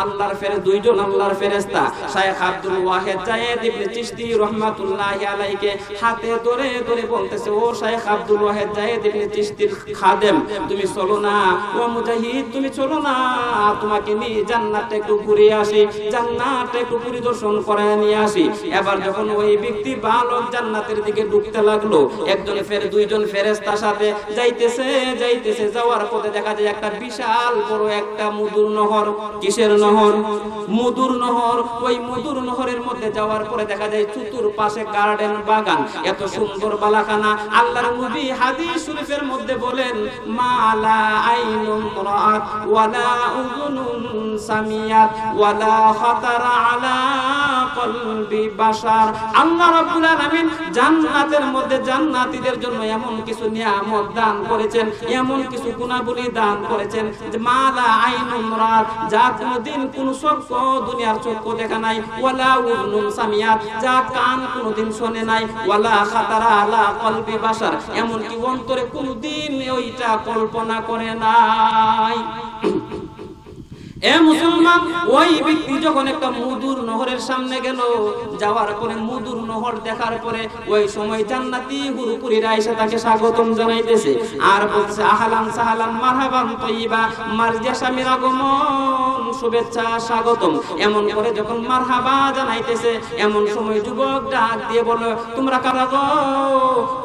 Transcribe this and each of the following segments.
আল্লাহর ফেরেশতা, দুইজন আল্লাহর ফেরেশতা শাইখ আব্দুল ওয়াহিদ জায়েদ ইবনে চিশতি রাহমাতুল্লাহি আলাইহি হাতে ধরে ধরে বলতেছে, ও শাইখ আব্দুল ওয়াহিদ জায়েদ ইবনে চিশতির খাদেম, তুমি চলো না, ও মুজাহিদ তুমি চলো না, তোমাকে নিয়ে জান্নাতে একটু ঘুরে আসি, জান্নাতে একটু পরিদর্শন করে নিয়ে আসি। এবার যখন ওই ব্যক্তি বালক জান্নাতের দিকে ঢুকতে লাগলো, দুইজন ফেরেশতার সাথে যাইতেছে যাইতেছে, যাওয়ার পথে দেখা যায় একটা বিশাল বড় একটা মধুর নহর। কিসের নহর? মধুর নহর। ওই মধুর নহরের মধ্যে যাওয়ার পরে দেখা যায় চতুর্পাশে গার্ডেন, বাগান, এত সুন্দর বালাখানা। আল্লাহর নবী হাদিস শরীফের মধ্যে বলেন, মালা আইনুন রাআত ওয়ালা উযুনুন সামিয়াত ওয়ালা খাতারা আলা কলবি বাশার। আল্লাহ রাব্বুল আলামিন জান্নাতের মধ্যে জান্নাতীদের জন্য এমন কিছু নিয়ামত দান করেছেন, এমন কিছু গুণাবলী দান করেছেন যে মালা আইনুন রাআত, যা কোনদিন কোন চক্ষু, দুনিয়ার চক্ষু দেখা নাই, ওয়ালা উযুনুন সামিয়াত, যা কান কোনদিন শুনে নাই, ওয়ালা খাতারা আলা কলবি বাশার, এমন কি অন্তরে কোনদিন ওইটা কল্পনা করে নাই। এ মুসলমান, ওই ব্যক্তি যখন একটা মধুর নহরের সামনে গেল, যাওয়ার পরে মধুর নহর দেখার পরে ওই সময় জান্নাতি হুরুপুরিরা এসে তাকে স্বাগতম জানাইতেছে আর বলছে, আহলান সাহলান মারহাবান তয়্যিবা, মার্জিয়া স্বামীর আগমন, শুভেচ্ছা, স্বাগতম। এমন করে যখন মারহাবা জানাইতেছে, এমন সময় যুবক ডাক দিয়ে বলল, তোমরা কারা গো?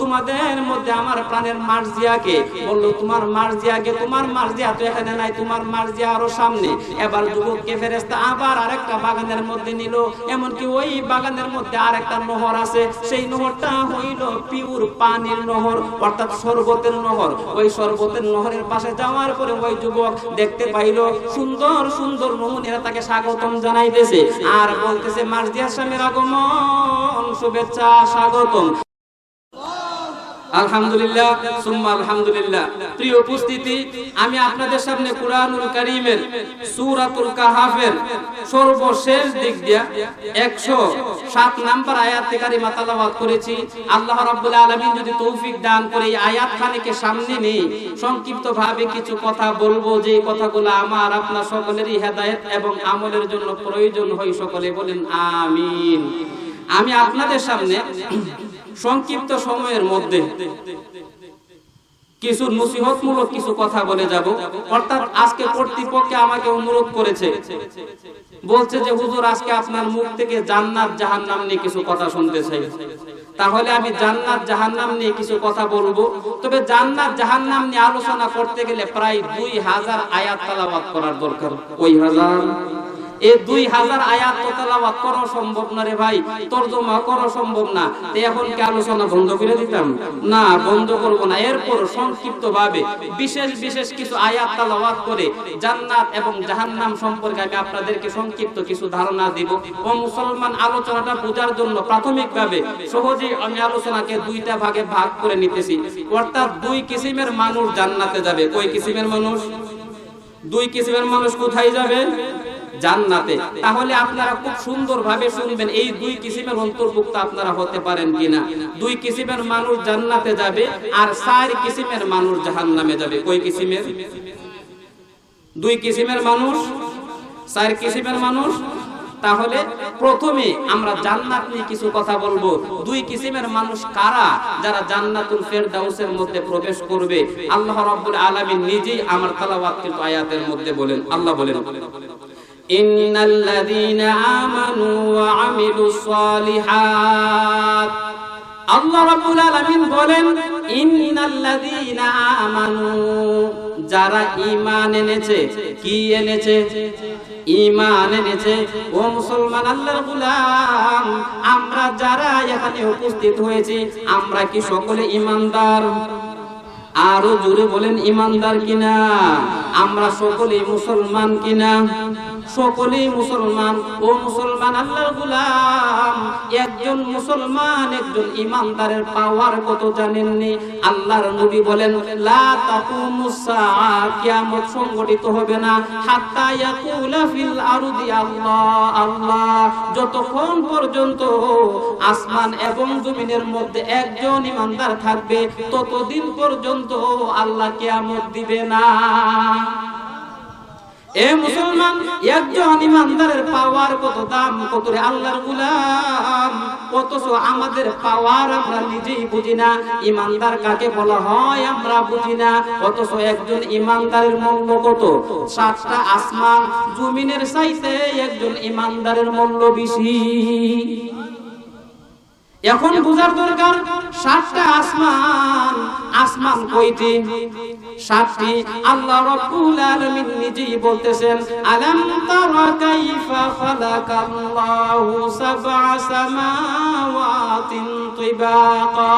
তোমাদের মধ্যে আমার প্রাণের মার্জিয়াকে। বলল, তোমার মার্জিয়াকে? তোমার মার্জিয়া তো এখানে নাই, তোমার মার্জিয়া আরো সামনে। এবার যুবককে ফেরেশতা আবার আরেকটা বাগানের মধ্যে নিল, এমনকি ওই বাগানের মধ্যে আরেকটা নহর আছে, সেই নহরটা হইল পিওর পানির নহর, অর্থাৎ শরবতের নহর। ওই শরবতের নহরের পাশে যাওয়ার পরে ওই যুবক দেখতে পাইল সুন্দর সুন্দর নমুনেরা তাকে স্বাগতম জানাইতেছে আর বলতেছে, মার্জিয়ার স্বামীর আগমন, শুভেচ্ছা, স্বাগতম। আলহামদুলিল্লাহ সুম্মা আলহামদুলিল্লাহ। প্রিয় উপস্থিতি, আমি আপনাদের সামনে কুরআনুল কারীমের সূরাতুল কাহফের সর্বশেষ দিক দিয়া 107 নাম্বার আয়াত কারিমা তেলাওয়াত করেছি। আল্লাহ রাব্বুল আলামিন যদি তৌফিক দান করে এই আয়াত খানিকে সামনে নিয়ে সংক্ষিপ্ত ভাবে কিছু কথা বলবো, যে কথাগুলো আমার আপনার সকলেরই হেদায়েত এবং আমলের জন্য প্রয়োজন হয়। সকলে বলেন আমিন। আমি আপনাদের সামনে সংক্ষিপ্ত সময়ের মধ্যে কিছু নসিহতমূলক কিছু কথা বলে যাব। অর্থাৎ আজকে কর্তৃপক্ষ আমাকে অনুরোধ করেছে, বলছে যে হুজুর আজকে আপনার মুখ থেকে জান্নাত জাহান্নাম নিয়ে কিছু কথা শুনতে চাই। তাহলে আমি জান্নাত জাহান্নাম নিয়ে কিছু কথা বলবো। তবে জান্নাত জাহান্নাম নিয়ে আলোচনা করতে গেলে প্রায় 2000 আয়াত তেলাওয়াত করার দরকার। ওই হাজার এই 2000 আয়াত তো তেলাওয়াত করা সম্ভব না রে ভাই, তরজমা করা সম্ভব না। এখন কি আলোচনা বন্ধ করে দিতাম? না, বন্ধ করব না। এরপর সংক্ষিপ্ত ভাবে বিশেষ বিশেষ কিছু আয়াত তেলাওয়াত করে জান্নাত এবং জাহান্নাম সম্পর্কে আমি আপনাদেরকে সংক্ষিপ্ত কিছু ধারণা দিব। ও মুসলমান, আলোচনাটা বোঝার জন্য প্রাথমিকভাবে সহজেই আমি আলোচনাকে দুইটা ভাগে ভাগ করে নিতেছি। অর্থাৎ 2 কিসিমের মানুষ জান্নাতে যাবে। কয় কিসিমের মানুষ? 2 কিসিমের মানুষ কোথায় যাবে? জান্নাতে। তাহলে আপনারা খুব সুন্দরভাবে শুনবেন, এই 2 কিসিমের অন্তর্ভুক্ত আপনারা হতে পারেন কিনা। 2 কিসিমের মানুষ জান্নাতে যাবে আর 4 কিসিমের মানুষ জাহান্নামে যাবে। কয় কিসিমের? 2 কিসিমের মানুষ, 4 কিসিমের মানুষ। তাহলে প্রথমে আমরা জান্নাত নিয়ে কিছু কথা বলবো। 2 কিসিমের মানুষ কারা? যারা জান্নাতুল ফেরদাউসের মধ্যে প্রবেশ করবে। আল্লাহ রাব্বুল আলামিন নিজেই আমার তেলাওয়াতকৃত আয়াতের মধ্যে বলেন, আল্লাহ বলেন, ইন্নাল্লাযীনা আমানু ওয়া আমিলুস সালিহাত। আল্লাহ রাব্বুল আলামিন বলেন, ইন্নাল্লাযীনা আমানু, যারা ঈমান এনেছে। কি এনেছে? ঈমান এনেছে। ও মুসলমান, আল্লাহর গোলাম, আমরা যারা এখানে উপস্থিত হয়েছি, আমরা কি সকলে ঈমানদার? আরো জোরে বলেন, ঈমানদার কিনা? আমরা সকলেই মুসলমান কিনা? সকলেই মুসলমান। ও মুসলমান, আল্লাহর গোলাম, একজন মুসলমান, একজন ঈমানদারের পাওয়ার কত জানেননি? আল্লাহর নবী বলেন, লা তাকুমুস সাআ, কিয়ামত সংঘটিত হবে না, হাত্তা ইয়াকুলা ফিল আরদি আল্লাহ আল্লাহ, যতক্ষণ পর্যন্ত আসমান এবং জমিনের মধ্যে একজন ঈমানদার থাকবে, ততদিন পর্যন্ত আল্লাহ কিয়ামত দিবে না। এ মুসলমান, একজন ইমানদারের পাওয়ার কত দাম, কত রে আল্লাহর গোলাম, অথচ আমাদের পাওয়ার আমরা নিজেই বুঝি না। ইমানদার কাকে বলা হয় আমরা বুঝি না, অথচ একজন ইমানদারের মূল্য কত? 7টা আসমান জমিনের চাইতে একজন ইমানদারের মূল্য বেশি। এখন বুঝার দরকার 7টা আসমান, আসমান কয়টি? 7টি। আল্লাহ রাব্বুল আলামিন নিজেই বলতেছেন, আলাম তারা কাইফা খালাকাল্লাহু সাবআ সামাওয়াতিন তিবাকা।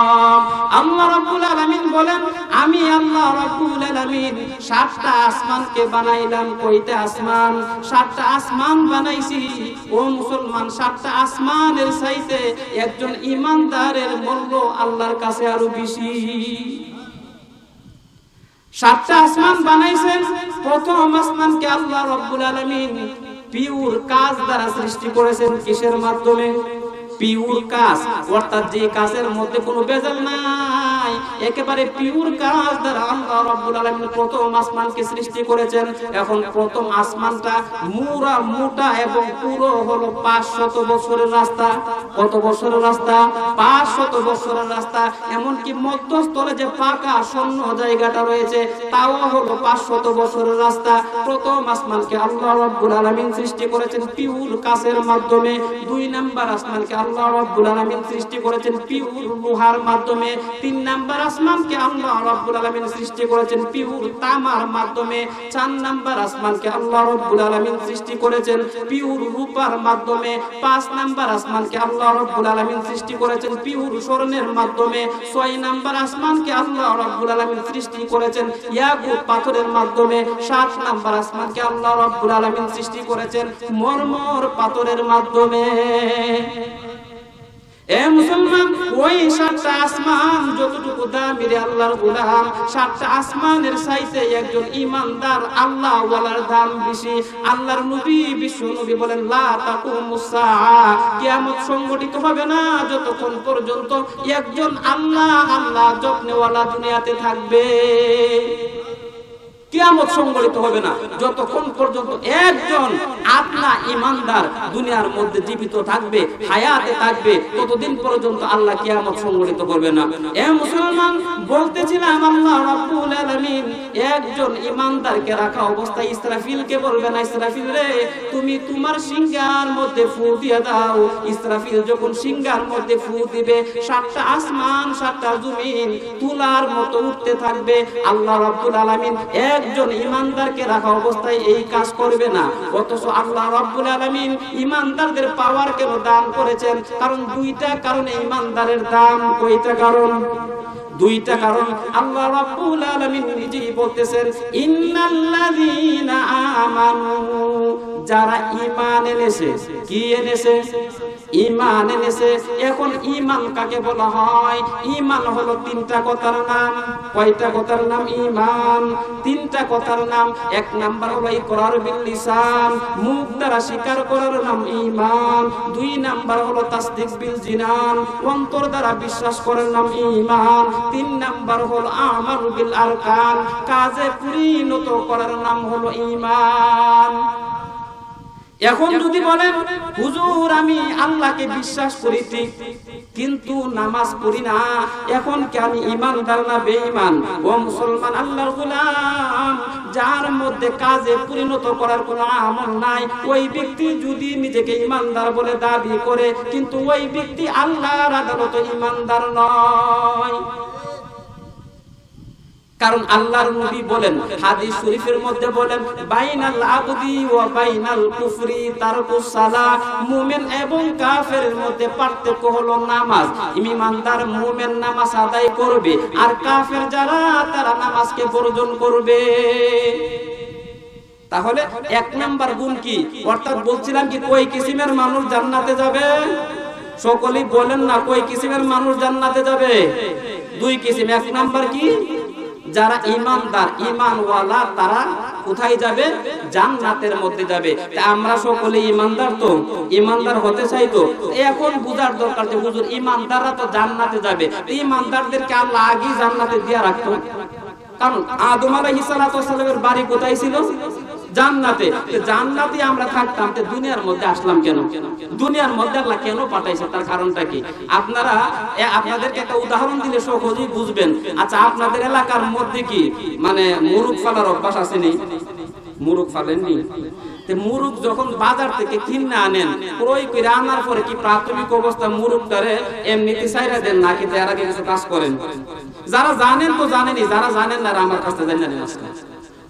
আল্লাহ রাব্বুল আলামিন বলেন, আমি আল্লাহ রাব্বুল আলামিন 7টা আসমানকে বানাইলাম। কয়টা আসমান? 7টা আসমান বানাইছি। ও মুসলমান, 7টা আসমানের চাইতে একজন ইমানদারের মূল্য আল্লাহর কাছে আরো বেশি। 7টা আসমান বানাইছেন। প্রথম আসমানকে আল্লাহ রাব্বুল আলামিন পিওর কাঁচ দ্বারা সৃষ্টি করেছেন। কিসের মাধ্যমে? পিওর কাঁচ, অর্থাৎ যে কাঁচের মধ্যে কোনো ভেজাল নাই, একেবারে পিওর কাঁচ দ্বারা আল্লাহ রাব্বুল আলামিন প্রথম আসমানকে সৃষ্টি করেছেন। এখন প্রথম আসমানটা মুরা মোটা এবং পুরো হলো 500 বছরের রাস্তা। কত বছরের রাস্তা? 500 বছরের রাস্তা। এমনকি মধ্যস্থলে যে পাকা শূন্য জায়গাটা রয়েছে তাও হলো 500 বছরের রাস্তা। প্রথম আসমানকে আল্লাহ রাব্বুল আলামিন সৃষ্টি করেছেন পিওর কাঁচের মাধ্যমে। 2 নাম্বার আসমানকে আল্লাহ রাব্বুল আলামিন সৃষ্টি করেছেন পিওর লোহার মাধ্যমে। 3 নাম্বার আসমানকে আল্লাহ রাব্বুল আলামিন সৃষ্টি করেছেন পিওর তামার মাধ্যমে। 4 নাম্বার আসমানকে আল্লাহ রাব্বুল আলামিন সৃষ্টি করেছেন পিওর রূপার মাধ্যমে। 5 নাম্বার আসমানকে আল্লাহ রাব্বুল আলামিন সৃষ্টি করেছেন পিওর স্বর্ণের মাধ্যমে। 6 নাম্বার আসমানকে আল্লাহ রাব্বুল আলামিন সৃষ্টি করেছেন ইয়াকুত পাথরের মাধ্যমে। 7 নাম্বার আসমানকে আল্লাহ রাব্বুল আলামিন সৃষ্টি করেছেন মরমর পাথরের মাধ্যমে। এ মুসলমান, ওই 7টা আসমান যতটুকু দামি রে আল্লাহর গোলাম, 7টা আসমানের চাইতে একজন ইমানদার আল্লাহ ওয়ালার দাম বেশি। আল্লাহর নবী বিশ্ব নবী বলেন, লা তাকুমুস সাআ, কিয়ামত সংগঠিত হবে না যতক্ষণ পর্যন্ত একজন আল্লাহ আল্লাহ জপনেওয়ালা দুনিয়াতে থাকবে। কিয়ামত সংগঠিত হবে না যতক্ষণ পর্যন্ত একজন আল্লাহ ইমানদার দুনিয়ার মধ্যে জীবিত থাকবে, হায়াতে থাকবে, ততদিন পর্যন্ত আল্লাহ কিয়ামত সংগঠিত করবে না। এ মুসলমান, বলতেছিলাম আল্লাহ রাব্বুল আলামিন একজন ইমানদারকে রাখা অবস্থায় ইসরাফিলকে বলবে না, ইসরাফিল রে তুমি তোমার সিংহার মধ্যে ফু দিয়ে দাও। ইসরাফিল যখন সিংহার মধ্যে ফু দিবে 7টা আসমান 7টা জমিন তুলার মতো উঠতে থাকবে। আল্লাহ রাব্বুল আলামিন একজন ইমানদারকে রাখা অবস্থায় এই কাজ করবে না, অথচ আল্লাহ রাব্বুল আলামিন ইমানদারদের পাওয়ার কেন দান করেছেন? কারণ 2টা কারণে ইমানদারের দাম। কয়টা কারণ? 2টা কারণ। আল্লাহ রাব্বুল আলামিন নিজেই বলতেছেন, ইন্নাল্লাযীনা আমানু, যারা ঈমান এনেছে। কি এনেছে? ঈমান এনেছে। এখন ঈমান কাকে বলা হয়? ঈমান হলো 3টা কথার নাম। কয়টা কথার নাম? ঈমান 3টা কথার নাম। 1 নাম্বার হলো ইকরার বিল লিসান, মুখ দ্বারা স্বীকার করার নাম ঈমান। 2 নাম্বার হলো তাসদিক বিল জিনান, অন্তর দ্বারা বিশ্বাস করার নাম ঈমান। 3 নাম্বার হলো আমাল বিল আরকান, কাজে পরিণত করার নাম হলো ঈমান। এখন যদি বলেন, হুজুর আমি আল্লাহকে বিশ্বাস করি ঠিক, কিন্তু নামাজ পড়ি না, এখন কি আমি ইমানদার না বেঈমান? ও মুসলমান আল্লাহর গোলাম, যার মধ্যে কাজে পরিণত করার কোনো আমল নাই, ওই ব্যক্তি যদি নিজেকে ইমানদার বলে দাবি করে, কিন্তু ওই ব্যক্তি আল্লাহর আদালতে ইমানদার নয়। কারণ আল্লাহর নবী বলেন, হাদিস শরীফের মধ্যে বলেন, বাইনাল আবদি ওয়া বাইনাল কুফরি তারকুস সালাহ, মুমিন এবং কাফেরের মধ্যে পার্থক্য হলো নামাজ। ইমানদার মুমিন নামাজ আদায় করবে, আর কাফের যারা তারা নামাজকে বর্জন করবে। তাহলে 1 নাম্বার গুণ কি? অর্থাৎ বলছিলাম কি, কয় কিসিমের মানুষ জান্নাতে যাবে? সকলেই বলেন না, কয় কিসিমের মানুষ জান্নাতে যাবে? 2 কিসিম। 1 নাম্বার কি? যারা ইমানদার, ইমানওয়ালা, তারা কোথায় যাবে? জান্নাতের মধ্যে যাবে। আমরা সকলে ইমানদার, তো ইমানদার হতে চাই। তো এখন বুঝার দরকার যে হুজুর ইমানদাররা তো জান্নাতে যাবে, ইমানদারদেরকে আল্লাহ আগেই জান্নাতে দিয়ে রাখতো। কারণ আদম আলাইহিস সালাতু ওয়াস সালামের বাড়ি কোথায় ছিল? জান্নাতে। জান্নাতে আমরা থাকতাম, তো দুনিয়ার মধ্যে আসলাম কেন? দুনিয়ার মধ্যে আল্লাহ কেন পাঠাইছে, তার কারণটা কি? আপনারা আপনাদেরকে একটা উদাহরণ দিলে সহজেই বুঝবেন। আচ্ছা, আপনাদের এলাকার মধ্যে কি মানে মুরগ ফালার অভ্যাস আসেনি? মুরগ ফালেননি? মুরগ যখন বাজার থেকে কিনে আনেন, ক্রয় করে আনার পরে কি প্রাথমিক অবস্থা মুরগটারে এমনিতে ছাইরা দেন নাকি এর আগে কিছু কাজ করেন? যারা জানেন তো জানেনই, যারা জানেন না আমার কাছে জানেন না।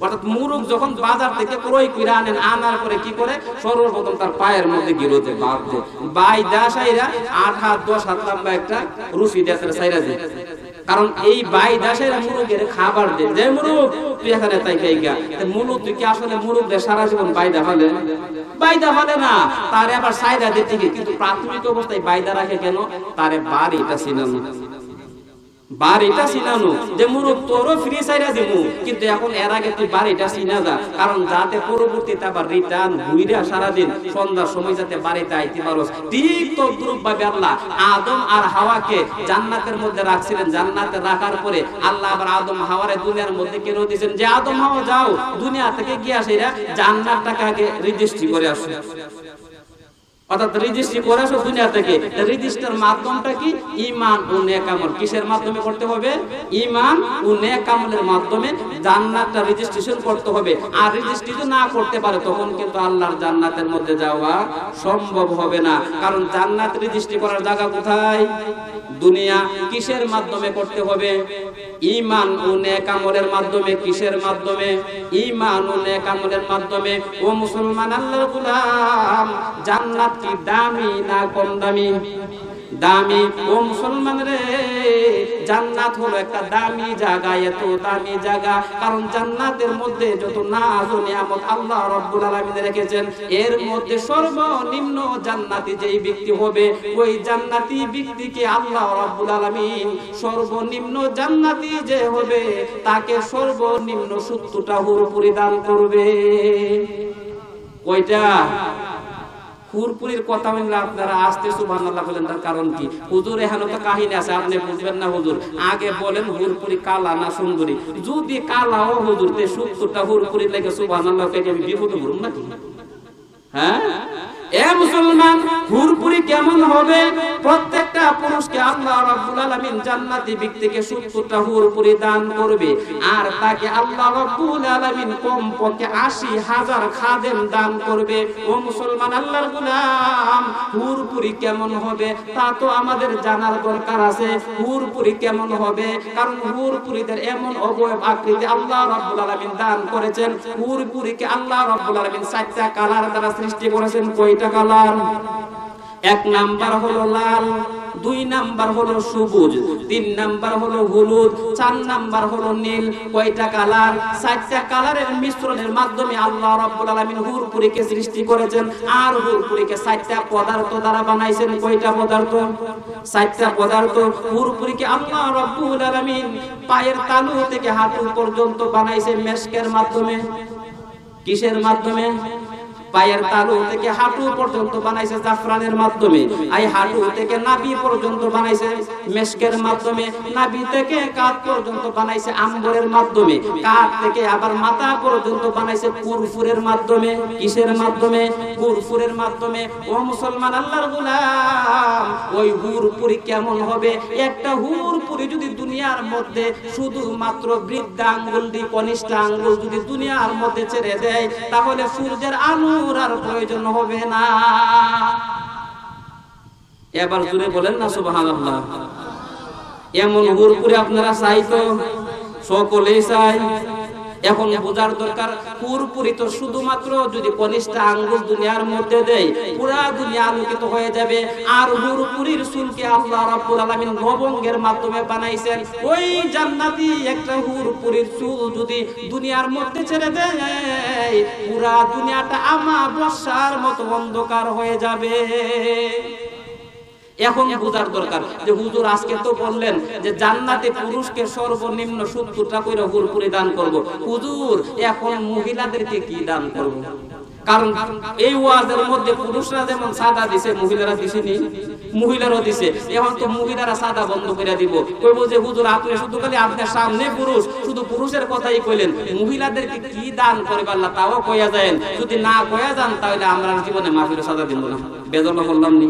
অর্থাৎ মুরগ যখন বাজার থেকে ক্রয় করে আনেন, আনার পরে কি করে সর্বপ্রথম তার পায়ের মধ্যে গিরোতে বাঁধে, বাইদা সাইরা 8 হাত 10 হাত লম্বা একটা রশি দিয়ে সাইরা দেয়। কারণ এই বাইদা সাইরা মুরগের খাবার দেয়, যে মুরগ তুই এখানে তাই খাই গা। মুরগ তুই কি আসলে মুরগদের সারা জীবন বাইদা ফেলে? বাইদা ফেলে না, তারে আবার সাইরা দিতে গিয়ে কিন্তু প্রাথমিক অবস্থায় বাইদা রাখে কেন? তারে বাড়িটা চিনানো, বাড়িটা চিনানো যে মুরগ তোরও ফ্রি সাইরা দিব, কিন্তু এখন এর আগে তুই বাড়িটা চিনা যা, কারণ যাতে পরবর্তীতে আবার রিটার্ন ঘুইরা সারাদিন সন্ধ্যার সময় যাতে বাড়িতে আইতে পারোস। ঠিক তদ্রূপ ভাবে আল্লাহ আদম আর হাওয়াকে জান্নাতের মধ্যে রাখছিলেন। জান্নাতে রাখার পরে আল্লাহ আবার আদম হাওয়ারে দুনিয়ার মধ্যে কেন দিয়েছেন যে আদম হাওয়া যাও দুনিয়া থেকে গিয়ে আসেরা জান্নাতটাকে আগে রেজিস্ট্রি করে আসো। অর্থাৎ রেজিস্ট্রি করে আসো দুনিয়া থেকে। রেজিস্টার মাধ্যমটা কি? ঈমান ও নেক আমল। কিসের মাধ্যমে করতে হবে? ঈমান ও নেক আমলের মাধ্যমে জান্নাতটা রেজিস্ট্রেশন করতে হবে। আর রেজিস্ট্রেশন না করতে পারে তখন কিন্তু আল্লাহর জান্নাতের মধ্যে যাওয়া সম্ভব হবে না। কারণ জান্নাত রেজিস্ট্রি করার জায়গা কোথায়? দুনিয়া। কিসের মাধ্যমে করতে হবে? ঈমান ও নেক আমলের মাধ্যমে। কিসের মাধ্যমে? ঈমান ও নেক আমলের মাধ্যমে। ও মুসলমান আল্লাহর গোলাম, জান্নাত কি দামি না কম দামি? দামি। ও মুসলমান রে, জান্নাত হলো একটা দামি জায়গা, এত দামি জায়গা কারণ জান্নাতের মধ্যে যত নাজ ও নিয়ামত আল্লাহ রাব্বুল আলামিন রেখেছেন, এর মধ্যে সর্বনিম্ন জান্নাতি যেই ব্যক্তি হবে, ওই জান্নাতি ব্যক্তিকে আল্লাহ রাব্বুল আলামিন সর্বনিম্ন জান্নাতি যে হবে তাকে সর্বনিম্ন 70টা হুর পরিদান করবে। কয়টা? হুরপুরির কথা বললে আপনারা আসতে সুবহানাল্লাহ বলেন, তার কারণ কি? হুজুর এখানে তো কাহিনী আছে, আপনি বুঝবেন না হুজুর। আগে বলেন হুরপুরি কালা না সুন্দরী? যদি কালা ও হুজুর তে 70টা হুরপুরি লাগে সুবহানাল্লাহ কে আমি বিপদে পড়ব নাকি? হ্যাঁ এ মুসলমান, হুরপুরি কেমন হবে? প্রত্যেকটা পুরুষকে আল্লাহ রাব্বুল আলামিন জান্নাতি ব্যক্তিকে 70টা হুরপুরি দান করবে, আর তাকে আল্লাহ রাব্বুল আলামিন কমপক্ষে 80,000 খাদেম দান করবে। ও মুসলমান আল্লাহর গোলাম, হুরপুরি কেমন হবে তা তো আমাদের জানার দরকার আছে। হুরপুরি কেমন হবে? কারণ হুরপুরিদের এমন অবয়ব আকৃতি আল্লাহ রাব্বুল আলামিন দান করেছেন। হুরপুরিকে আল্লাহ রাব্বুল আলামিন 4টা কালার দ্বারা সৃষ্টি করেছেন। কয়টা কালার? 1 নাম্বার হলো লাল, 2 নাম্বার হলো সবুজ, 3 নাম্বার হলো হলুদ, 4 নাম্বার হলো নীল। কয়টা কালার? 4টা কালারের মিশ্রণের মাধ্যমে আল্লাহ রাব্বুল আলামিন হুরপুরিকে সৃষ্টি করেছেন। আর হুরপুরিকে 4টা পদার্থ দ্বারা বানাইছেন। কয়টা পদার্থ? 4টা পদার্থ। হুরপুরিকে আল্লাহ রাব্বুল আলামিন পায়ের তালু থেকে হাঁটু পর্যন্ত বানাইছেন মেশকের মাধ্যমে। কিসের মাধ্যমে? পায়ের তালু থেকে হাঁটু পর্যন্ত বানাইছে জাফরানের মাধ্যমে। এই হাঁটু থেকে নাভি পর্যন্ত বানাইছে মেশকের মাধ্যমে। নাভি থেকে কাঁধ পর্যন্ত বানাইছে আম্বরের মাধ্যমে। কাঁধ থেকে আবার মাথা পর্যন্ত বানাইছে কুরফুরের মাধ্যমে। কিসের মাধ্যমে? কুরফুরের মাধ্যমে। ও মুসলমান আল্লাহর গোলাম, ওই হুরপুরি কেমন হবে? একটা হুরপুরি যদি দুনিয়ার মধ্যে শুধুমাত্র বৃদ্ধা আঙ্গুল দিয়ে কনিষ্ঠ আঙ্গুল যদি দুনিয়ার মধ্যে ছেড়ে দেয়, তাহলে সূর্যের আলো আর প্রয়োজন হবে না। এবার জুড়ে বলেন না সুবহানাল্লাহ। এমন হুরপুরি আপনারা চাই তো? সকলেই চাই। এখন বোঝার দরকার, হুরপুরি তো শুধুমাত্র যদি কনিষ্ঠ আঙ্গুল দুনিয়ার মধ্যে দেয় পুরা দুনিয়া আলোকিত হয়ে যাবে। আর হুরপুরির চুলকে আল্লাহ রাব্বুল আলামিন লবঙ্গের মাধ্যমে বানাইছেন। ওই জান্নাতি একটা হুরপুরির চুল যদি দুনিয়ার মধ্যে ছেড়ে দেয়, পুরা দুনিয়াটা আমাবস্যার মতো অন্ধকার হয়ে যাবে। এখন বোঝার দরকার যে হুজুর আজকে তো বললেন যে জান্নাতে পুরুষকে সর্বনিম্ন 70টা করে হুরপুরি দান করব। হুজুর এখন মহিলাদেরকে কি দান করব? কারণ এই ওয়াজের মধ্যে পুরুষরা যেমন সাদা দিছে, মহিলারা দিছেনি, মহিলারাও দিছে। এখন তো মহিলারা সাদা বন্ধ করে দিব, কইব যে হুজুর আপনি শুধু খালি আপনার সামনে পুরুষ, শুধু পুরুষের কথাই কইলেন, মহিলাদেরকে কি দান করবে আল্লাহ তাও কইয়া যায়। যদি না কইয়া যান তাহলে আমরা জীবনে মাহফিলে সাদা দিব না। বেদনা বললাম নি,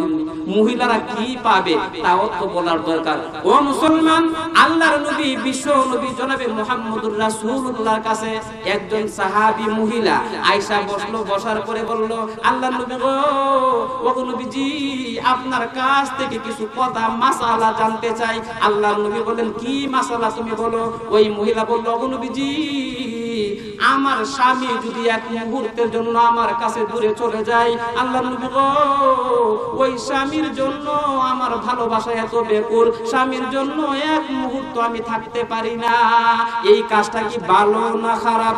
মহিলারা কি পাবে তাও তো বলার দরকার। ও মুসলমান, আল্লাহর নবী বিশ্ব নবী জনাবে মুহাম্মদুর রাসূলুল্লাহর কাছে একজন সাহাবী মহিলা আয়েশা বসলো, বসার পরে বলল, আল্লাহর নবী গো, ওগো নবীজি আপনার কাছ থেকে কিছু কথা মাসালা জানতে চাই। আল্লাহর নবী বলেন, কি মাসালা তুমি বলো। ওই মহিলা বলল, ওগো নবীজি আমার স্বামী যদি এক মুহূর্তের জন্য আমার কাছে দূরে চলে যায়, আল্লাহর নবী গো ওই স্বামীর জন্য আমার ভালোবাসা এত ব্যাকুল, স্বামীর জন্য এক মুহূর্ত আমি থাকতে পারি না। এই কাজটা কি ভালো না খারাপ?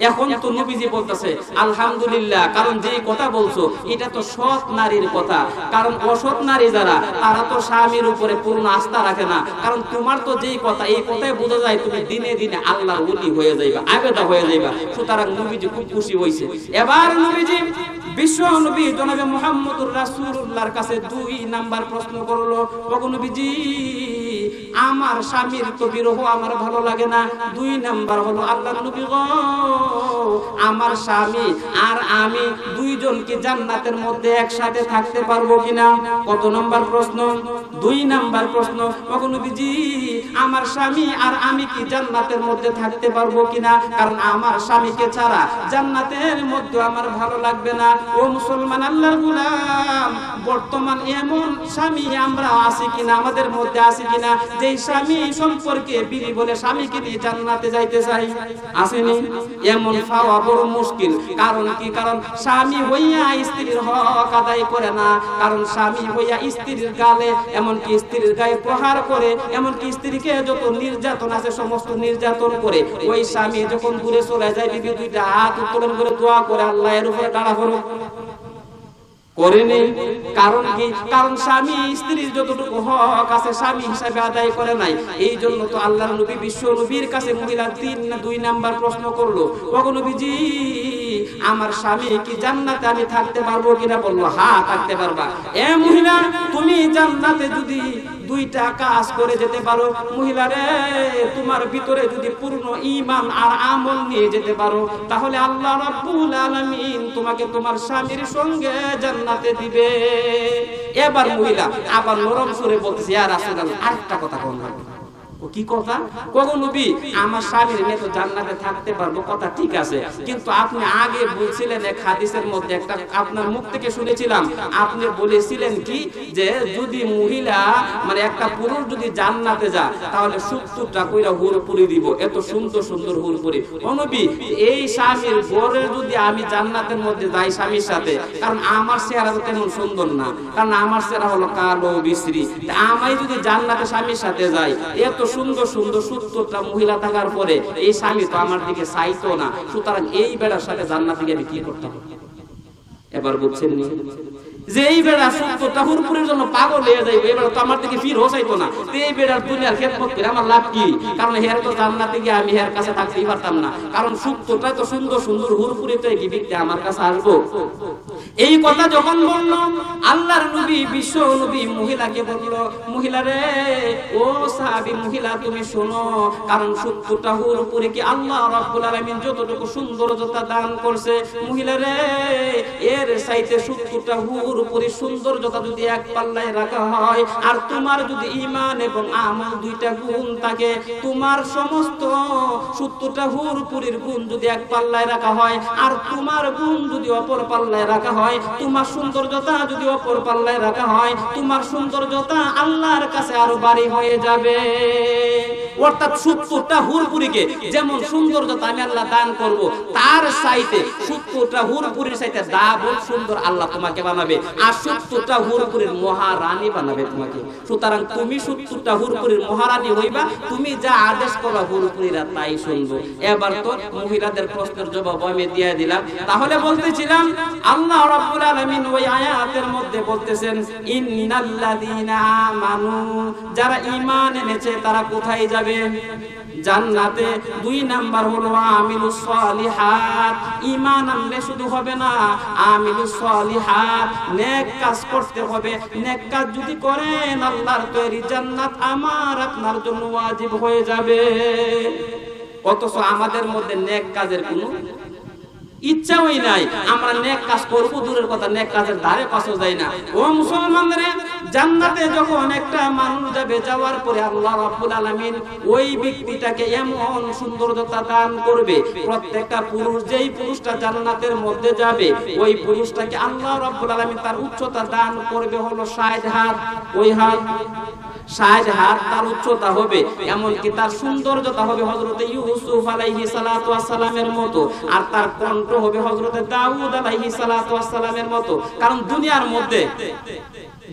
এখন তো নবীজি বলতেছে আলহামদুলিল্লাহ, কারণ যে কথা বলছো এটা তো সৎ নারীর কথা। কারণ অসৎ নারী যারা, তারা তো স্বামীর উপরে পূর্ণ আস্থা রাখে না। কারণ তোমার তো যেই কথা, এই কথাই বোঝা যায় তুমি দিনে দিনে আল্লাহর ওলি হয়ে যাইবা, আবেদা হয়ে যাইবা। সুতরাং নবীজি খুব খুশি হইছে। এবার নবীজি বিশ্ব নবী জনাবে মুহাম্মদুর রাসূলুল্লাহর কাছে 2 নাম্বার প্রশ্ন করলো, ওগো নবীজি আমার স্বামীর তো বিরহ আমার ভালো লাগে না। 2 নাম্বার হলো, আল্লাহর নবী গো আমার স্বামী আর আমি দুইজন কি জান্নাতের মধ্যে একসাথে থাকতে পারবো কিনা? কত নাম্বার প্রশ্ন? 2 নাম্বার প্রশ্ন। ওগো নবীজি আমার স্বামী আর আমি কি জান্নাতের মধ্যে থাকতে পারবো কিনা? কারণ আমার স্বামীকে ছাড়া জান্নাতের মধ্যে আমার ভালো লাগবে না। ও মুসলমান আল্লাহর গোলাম, বর্তমান এমন স্বামী আমরা আছি কিনা, আমাদের মধ্যে আছি কিনা, যেই স্বামী সম্পর্কে বিড়ি বলে স্বামীকে নিয়ে জান্নাতে যাইতে চাই? আসেনি? এমন পাওয়া বড় মুশকিল। কারণ কি? কারণ স্বামী হইয়া স্ত্রীর হক আদায় করে না। কারণ স্বামী হইয়া স্ত্রীর গালে, এমনকি স্ত্রীর গায়ে প্রহার করে, এমনকি স্ত্রীকে যত নির্যাতন আছে সমস্ত নির্যাতন করে। ওই স্বামী যখন দূরে চলে যায়, বিবি 2টা হাত উত্তোলন করে দোয়া করে, আল্লাহ এর উপরে দাঁড়া করো, করেনি। কারণ কি? কারণ স্বামী স্ত্রীর যতটুকু হক আছে স্বামী হিসাবে আদায় করে নাই। এই জন্য তো আল্লাহর নবী বিশ্ব নবীর কাছে মহিলা 2 নাম্বার প্রশ্ন করলো, ওগো নবীজি আমার স্বামী কি জান্নাতে আমি থাকতে পারবো কিনা? বললো, হ্যাঁ থাকতে পারবা। এ মহিলা, তুমি জান্নাতে যদি 2টা কাজ করে যেতে পারো, মহিলা রে, তোমার ভিতরে যদি পূর্ণ ঈমান আর আমল নিয়ে যেতে পারো, তাহলে আল্লাহ রাব্বুল আলামিন তোমাকে তোমার স্বামীর সঙ্গে জান্নাতে দিবে। এবার মহিলা আবার নরম সুরে বলতেছে, ইয়া রাসূলুল্লাহ আরেকটা কথা বলুন। ও কি কথা? ওগো নবী আমার স্বামীর নিয়ে তো জান্নাতে থাকতে পারবো, কথা ঠিক আছে, কিন্তু আপনি আগে বলছিলেন এক হাদিসের মধ্যে, একটা আপনার মুখ থেকে শুনেছিলাম, আপনি বলেছিলেন কি যে যদি মহিলা মানে একটা পুরুষ যদি জান্নাতে যায় তাহলে 70টা কইরা হুর পুরি দিব, এত সুন্দর সুন্দর হুর পুরি। ও নবী এই স্বামীর ঘরে যদি আমি জান্নাতের মধ্যে যাই স্বামীর সাথে, কারণ আমার চেহারা তো তেমন সুন্দর না, কারণ আমার চেহারা হলো কালো বিশ্রী, আমি যদি জান্নাতে স্বামীর সাথে যাই, এত সুন্দর সুন্দর 70টা মহিলা থাকার পরে এই স্বামী তো আমার দিকে চাইতো না। সুতরাং এই বেড়ার সাথে জান্নাতে গিয়ে কি করতে হবে? এবার বুঝছেন নি যে এই বেড়া 70টা হুরপুরের জন্য পাগল হয়ে যাইবে, এবার তো আমার দিকে ফির হোসাইতো না। এই বেড়ার দুনিয়ার খেদমত করে আমার লাভ কি? কারণ হের তো জান্নাতে গিয়ে আমি হের কাছে থাকতেই পারতাম না, কারণ 70টা তো সুন্দর সুন্দর হুরপুরে তো কি বিকতে আমার কাছে আসবো। এই কথা যখন বলল আল্লাহর নবী বিশ্ব নবী মহিলাকে বলল, মহিলা রে, ও সাহাবী মহিলা তুমি শোনো, কারণ 70টা হুরপুরে কি আল্লাহ রাব্বুল আলামিন যতটুকু সৌন্দর্যতা দান করছে, মহিলা রে এর চাইতে 70টা হুরপুরে সৌন্দর্যতা যদি এক পাল্লায় রাখা হয়, আর তোমার যদি ঈমান এবং আমল 2টা গুণ থাকে, তোমার সমস্ত 70টা হুরপুরের গুণ যদি এক পাল্লায় রাখা হয়, আর তোমার গুণ যদি অপর পাল্লায় রাখা হয়, তোমার সৌন্দর্যতা যদি অপর পাল্লায় রাখা হয়, তোমার সৌন্দর্যতা আল্লাহর কাছে আরো বাড়ি হয়ে যাবে। অর্থাৎ 70টা হুরপুরিকে যেমন সৌন্দর্যতা আমি আল্লাহ দান করব, তার চাইতে 70টা হুরপুরির চাইতে ডাবল সুন্দর আল্লাহ তোমাকে বানাবে, আর 70টা হুরপুরির মহারানী বানাবে তোমাকে। সুতরাং তুমি 70টা হুরপুরির মহারানী হইবা, তুমি যা আদেশ করবা হুরপুরিরা তাই শুনবো। এবার তো মহিলাদের প্রশ্নের জবাব আমি দিয়ে দিলাম। তাহলে বলতেছিলাম আল্লাহ রাব্বুল আলামিন ওই আয়াতের মধ্যে বলতেছেন, ইন্নাল্লাযীনা আমানু, যারা ঈমান এনেছে তারা কোথায় যাবে? যাবে জান্নাতে। 2 নাম্বার হলো আমিলুস সালিহাত, ঈমান আনলে শুধু হবে না, আমিলুস সালিহাত, নেক কাজ করতে হবে। নেক কাজ যদি করেন আল্লাহর তৈরি জান্নাত আমার আপনার জন্য ওয়াজিব হয়ে যাবে। অথচ আমাদের মধ্যে নেক কাজের কোনো ইচ্ছাই নাই, আমরা নেক কাজ করব দূরের কথা, নেক কাজের ধারে কাছেও যাই না। ও মুসলমানরা, জান্নাতে যখন একটা মানুষ যাবে, যাওয়ার পরে আল্লাহ রাব্বুল আলামিন ওই ব্যক্তিটাকে এমন সৌন্দর্যতা দান করবে, প্রত্যেকটা পুরুষ, যেই পুরুষটা জান্নাতের মধ্যে যাবে ওই পুরুষটাকে আল্লাহ রাব্বুল আলামিন তার উচ্চতা দান করবে হলো 60 হাত। ওই হাত 60 হাত তার উচ্চতা হবে, এমনকি তার সৌন্দর্যতা হবে হযরত ইউসুফ আলাইহিস সালাতু ওয়াস সালামের মতো, আর তার কণ্ঠ হবে হযরত দাউদ আলাইহিস সালাতু ওয়াস সালামের মতো। কারণ দুনিয়ার মধ্যে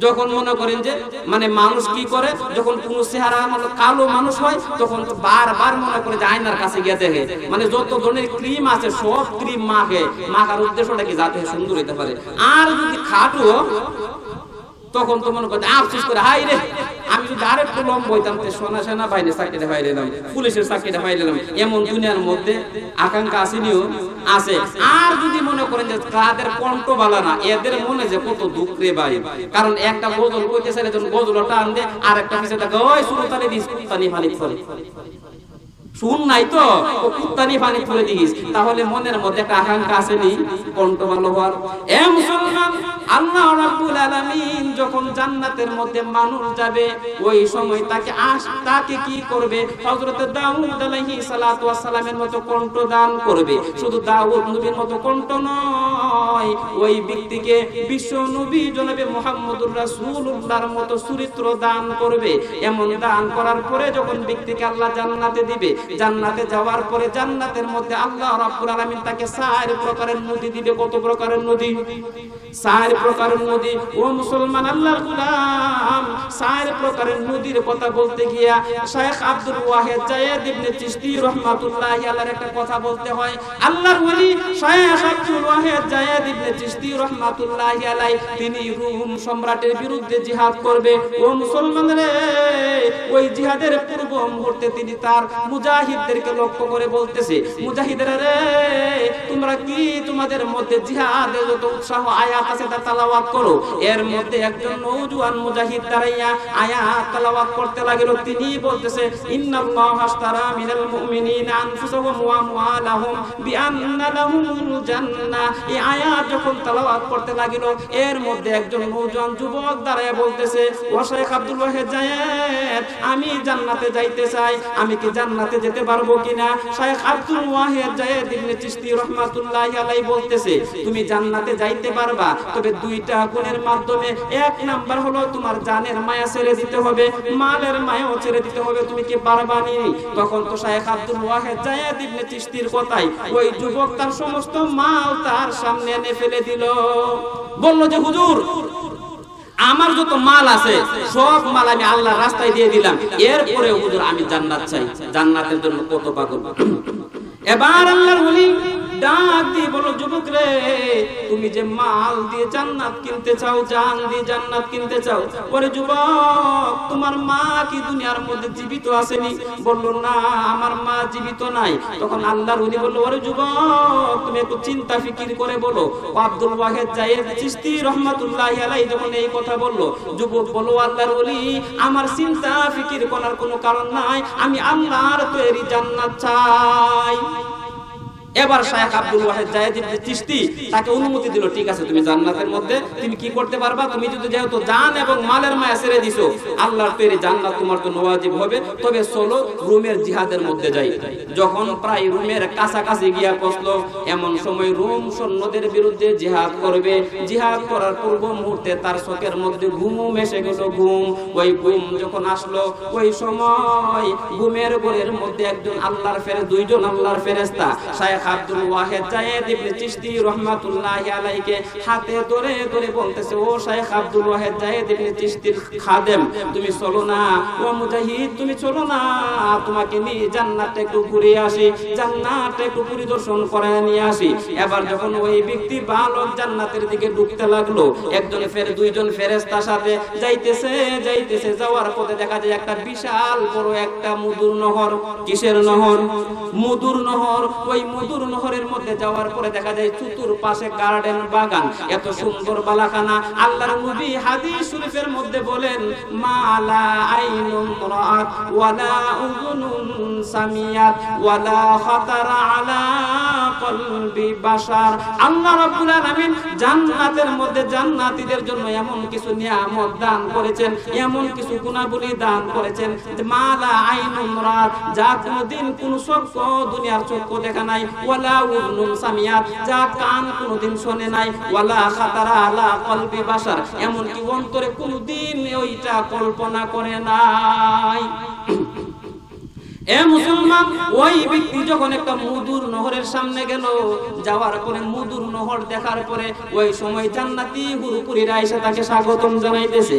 যখন মনে করেন যে মানে মানুষ কি করে, যখন কোন চেহারা কালো মানুষ হয় তখন তো বারবার মনে করে যে আয়নার কাছে গিয়ে দেখে, মানে যত ধরনের ক্রিম আছে সব ক্রিম মাখার উদ্দেশ্যটা কি যাতে সুন্দর হইতে পারে। আর যদি খাটো তখন তো মনে করতে আফসোস করে, হাই রে আমি যদি আরেকটু লম্বা হইতাম তো সেনা বাহিনীর চাকরিটা পাইলাম, পুলিশের চাকরিটা পাইলাম। এমন দুনিয়ার মধ্যে আকাঙ্ক্ষা আসেনিও আছে। আর যদি মনে করেন যে তাদের কণ্ঠ ভালো না, এদের মনে যে কত দুঃখ রে ভাই। কারণ একটা গজল কইতেছে, যখন গজলটা টান দে আর একটা পিছে থাকে ওই সুরতানি দিস কুত্তানি ফানি ফলে শুন নাই তো ও কুত্তানি পানি ফেলে দিস, তাহলে মনের মধ্যে একটা আকাঙ্ক্ষা আসেনি কণ্ঠ ভালো হওয়ার। এ মুসলমান, আল্লাহ রাব্বুল আলামিন যখন জান্নাতের মধ্যে মানুষ যাবে ওই সময় তাকে কি করবে, হযরত দাউদ আলাইহিস সালাতু ওয়াস সালামের মতো কণ্ঠ দান করবে। শুধু দাউদ নবীর মতো কণ্ঠ নয়, ওই ব্যক্তিকে বিশ্ব নবী জনাবে মুহাম্মদুর রাসূলুল্লাহর মতো চরিত্র দান করবে। এমন দান করার পরে যখন ব্যক্তিকে আল্লাহ জান্নাতে দিবে, জান্নাতে যাওয়ার পরে জান্নাতের মধ্যে আল্লাহ রাব্বুল আলামিন তাকে 4 প্রকারের নদী দিবে। কত প্রকারের নদী? 4 প্রকারের নদী। ও মুসলমান আল্লাহর গোলাম, 4 প্রকারের নদীর কথা বলতে গিয়া শেখ আব্দুল ওয়াহিদ জায়েদ ইবনে চিশতি রাহমাতুল্লাহি আলাইহির একটা কথা বলতে হয়। আল্লাহর ওলি শেখ আব্দুল ওয়াহিদ জায়েদ ইবনে চিশতি রাহমাতুল্লাহি আলাইহি তিনি রোম সম্রাটের বিরুদ্ধে জিহাদ করবে। ও মুসলমানরা, ওই জিহাদের পূর্ব মুহূর্তে তিনি তার মুজাহিদদেরকে লক্ষ্য করে বলতেছে, মুজাহিদরা রে, তোমরা কি তোমাদের মধ্যে জিহাদের যত উৎসাহ আয়াত আছে তা তেলাওয়াত করো। এর মধ্যে একজন নওজোয়ান মুজাহিদ দাঁড়াইয়া আয়াত তেলাওয়াত করতে লাগলো। তিনি বলতেছে, ইন্নাল্লাহা আশতারা মিনাল মুমিনিনা আনফুসাহুম ওয়া আমওয়ালাহুম বিআন্না লাহুমুল জান্নাহ। এই আয়াত যখন তেলাওয়াত করতে লাগলো, এর মধ্যে একজন নওজোয়ান যুবক দাঁড়াইয়া বলতেছে, ও শেখ আব্দুল ওয়াহিদ জায়েদ, আমি জান্নাতে যাইতে চাই, আমি কি জান্নাতে যেতে পারবো কিনা? শেখ আব্দুল ওয়াহিদ জায়েদ ইবনে চিশতি রাহমাতুল্লাহি আলাইহি বলতেছে, তুমি জান্নাতে যাইতে পারবা, তবে 2টা গুণের মাধ্যমে। 1 নাম্বার হলো তোমার জানের মায়া ছেড়ে দিতে হবে, মালের মায়াও ছেড়ে দিতে হবে। তুমি কি পারবা নি? তখন তো শেখ আব্দুল ওয়াহিদ জায়েদ ইবনে চিশতির কথাই ওই যুবক তার সমস্ত মাল তার সামনে এনে ফেলে দিল। বলল যে হুজুর, আমার যত মাল আছে সব মাল আমি আল্লাহর রাস্তায় দিয়ে দিলাম, এরপরে হুজুর আমি জান্নাত চাই। জান্নাতের জন্য কত পাগল। এবার আল্লাহর ওলি ডাক দিয়ে বলো, যুবক রে, তুমি যে মাল দিয়ে জান্নাত কিনতে চাও, জান দিয়ে জান্নাত কিনতে চাও, ওরে যুবক, তোমার মা কি দুনিয়ার মধ্যে জীবিত আসেনি? বলল, না, আমার মা জীবিত নাই। তখন আল্লাহর ওলি বলল, ওরে যুবক, তুমি একটু চিন্তা ফিকির করে বলো। আব্দুল ওয়াহিদ জায়েদ চিশতি রাহমাতুল্লাহি আলাইহি যখন এই কথা বলল, যুবক বলল, আল্লাহর ওলি, আমার চিন্তা ফিকির করার কোনো কারণ নাই, আমি আল্লাহর তৈরি জান্নাত চাই। এবার শেখ আব্দুল ওয়াহিদ জায়েদ ইবনে চিশতি তাকে অনুমতি দিল, ঠিক আছে, তুমি জান্নাতের মধ্যে তুমি কি করতে পারবা, তুমি যদি যেহেতু জান এবং মালের মায়া ছেড়ে দিছো, আল্লাহর তৈরি জান্নাত তোমার জন্য ওয়াজিব হবে। তবে চলো রোমের জিহাদের মধ্যে যাই। যখন প্রায় রোমের কাছাকাছি গিয়া পৌঁছলো, এমন সময় রোম সৈন্যদের বিরুদ্ধে জিহাদ করবে। জিহাদ করার পূর্ব মুহূর্তে তার চোখের মধ্যে ঘুম এসে গেল। ওই ঘুম যখন আসলো, ওই সময় ঘুমের ঘোরের মধ্যে একজন আল্লাহর 2জন আল্লাহর ফেরেশতা শেখ আব্দুল ওয়াহিদ জায়েদ ইবনে চিশতি রাহমাতুল্লাহি আলাইহিকে হাতে ধরে ধরে বলতেছে, ও শাইখ আব্দুল ওয়াহিদ জায়েদ ইবনে চিশতির খাদেম, তুমি চলো না, ও মুজাহিদ তুমি চলো না, তোমাকে নিয়ে জান্নাতে একটু ঘুরে আসি, জান্নাতে একটু পরিদর্শন করে নিয়ে আসি। এবার যখন ওই ব্যক্তি বালক জান্নাতের দিকে ঢুকতে লাগলো, একজন দুইজন ফেরেশতার সাথে যাইতেছে যাইতেছে, যাওয়ার পথে দেখা যায় একটা বিশাল বড় একটা মধুর নহর। কিসের নহর? মধুর নহর। ওই মধুর নহরের মধ্যে যাওয়ার পরে দেখা যায় চতুর্পাশে গার্ডেন বাগান, এত সুন্দর বালাখানা। আল্লাহর নবী হাদিস শরীফের মধ্যে বলেন, মালা আইনুন রাআত ওয়ালা উযুনুন সামিয়াত ওয়ালা খাতারা আলা কলবি বাশার। আল্লাহ রাব্বুল আলামিন জান্নাতের মধ্যে জান্নাতীদের জন্য এমন কিছু নিয়ামত দান করেছেন, এমন কিছু গুণাবলী দান করেছেন, যে মালা আইনুন রাআত, যা কোনদিন কোন চক্ষু দুনিয়ার চক্ষু দেখা নাই, ওয়ালা উযুনুন সামিয়াত, যা কান কোনদিন শুনে নাই, ওয়ালা খাতারা আলা কলবি বাশার, এমন কি অন্তরে কোনদিন ওইটা কল্পনা করে নাই। এ মুসলমান, ওই ব্যক্তি যখন একটা মধুর নহরের সামনে গেল, যাওয়ার পরে মধুর নহর দেখার পরে ওই সময় জান্নাতি হুরুপুরীরা এসে তাকে স্বাগতম জানাইতেছে।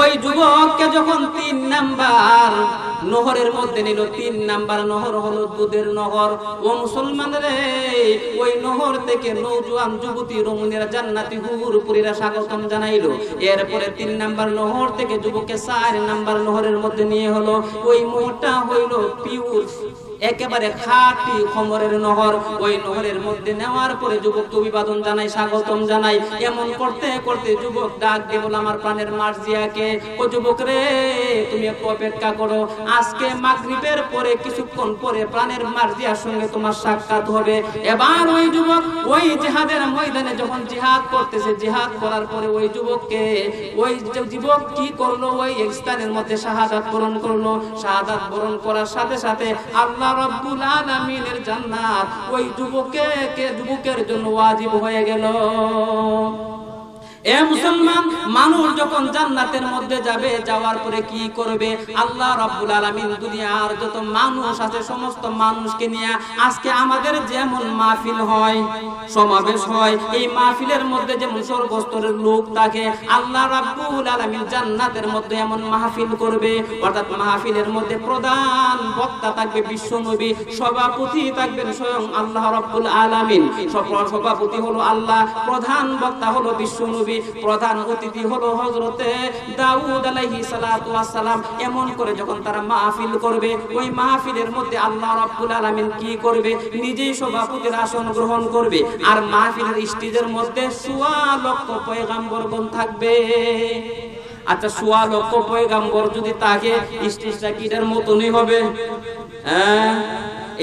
ওই যুবককে যখন 3 নাম্বার নহরের মধ্যে নিল, 3 নাম্বার নহর হলো দুধের নহর। ও মুসলমান রে, ওই নহর থেকে নওজোয়ান যুবতী রমণীরা জান্নাতি হুরুপুরীরা স্বাগতম জানাইলো। এরপরে 3 নাম্বার নহর থেকে যুবককে 4 নাম্বার নহরের মধ্যে নিয়ে হলো। ওই মোহটা হইল পিওর, একেবারে খাঁটি খমরের নহর। ওই নহরের মধ্যে নেওয়ার পরে যুবক অভিবাদন জানাই, স্বাগতম জানাই। এমন করতে করতে যুবক ডাক দিয়ে বলে, আমার প্রাণের মার্জিয়াকে, ও যুবক রে, তুমি একটু অপেক্ষা করো, আজকে মাগরিবের পরে কিছুক্ষণ পরে প্রাণের মার্জিয়ার সঙ্গে তোমার সাক্ষাৎ হবে। এবার ওই যুবক ওই জিহাদের ময়দানে যখন জিহাদ করতেছে, জিহাদ করার পরে ওই যুবককে, ওই যুবক কি করলো, ওই স্থানের মধ্যে শাহাদাত বরণ করলো। শাহাদাত বরণ করার সাথে সাথে আল্লাহ রাব্বুল আলামিনের জান্নাত ওই যুবকের জন্য ওয়াজিব হয়ে গেল। এ মুসলমান, মানুষ যখন জান্নাতের মধ্যে যাবে, যাওয়ার পরে কি করবে? আল্লাহ রাব্বুল আলামিন দুনিয়ার যত মানুষ আছে সমস্ত মানুষকে নিয়ে আজকে আমাদের যেমন মাহফিল হয়, সমাবেশ হয়, এই মাহফিলের মধ্যে যেমন সর্বস্তরের লোক থাকে, আল্লাহ রাব্বুল আলামিন জান্নাতের মধ্যে এমন মাহফিল করবে। অর্থাৎ মাহফিলের মধ্যে প্রধান বক্তা থাকবে বিশ্ব নবী, সভাপতি থাকবেন স্বয়ং আল্লাহ রাব্বুল আলামিন। সভাপতি হলো আল্লাহ, প্রধান বক্তা হলো বিশ্ব নবী, প্রধান অতিথি হলো হযরতে দাউদ আলাইহিস সালাতু ওয়াস সালাম। এমন করে যখন তারা মাহফিল করবে, ওই মাহফিলের মধ্যে আল্লাহ রাব্বুল আলামিন কি করবে? নিজেই সভাপতির আসন গ্রহণ করবে। আর মাহফিলের স্টেজের মধ্যে 1.25 লক্ষ পয়গম্বরগণ থাকবে। আচ্ছা, 1.25 লক্ষ পয়গম্বর যদি থাকে, স্টেজটা কি এটার মতনই হবে? হ্যাঁ,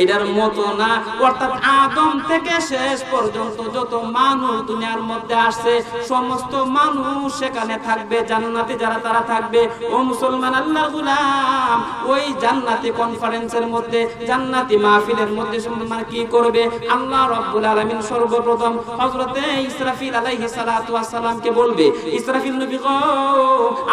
এটার মতো না। অর্থাৎ আদম থেকে শেষ পর্যন্ত যত মানুষ দুনিয়ার মধ্যে আসছে, সমস্ত মানুষ সেখানে থাকবে, জান্নাতে যারা তারা থাকবে। ও মুসলমান আল্লাহর গোলাম, ওই জান্নাতি কনফারেন্সের মধ্যে, জান্নাতি মাহফিলের মধ্যে মানে কি করবে? আল্লাহ রাব্বুল আলামিন সর্বপ্রথম হযরতে ইসরাফিল আলাইহিস সালাতু ওয়াস সালামকে বলবে, ইসরাফিল নবী গো,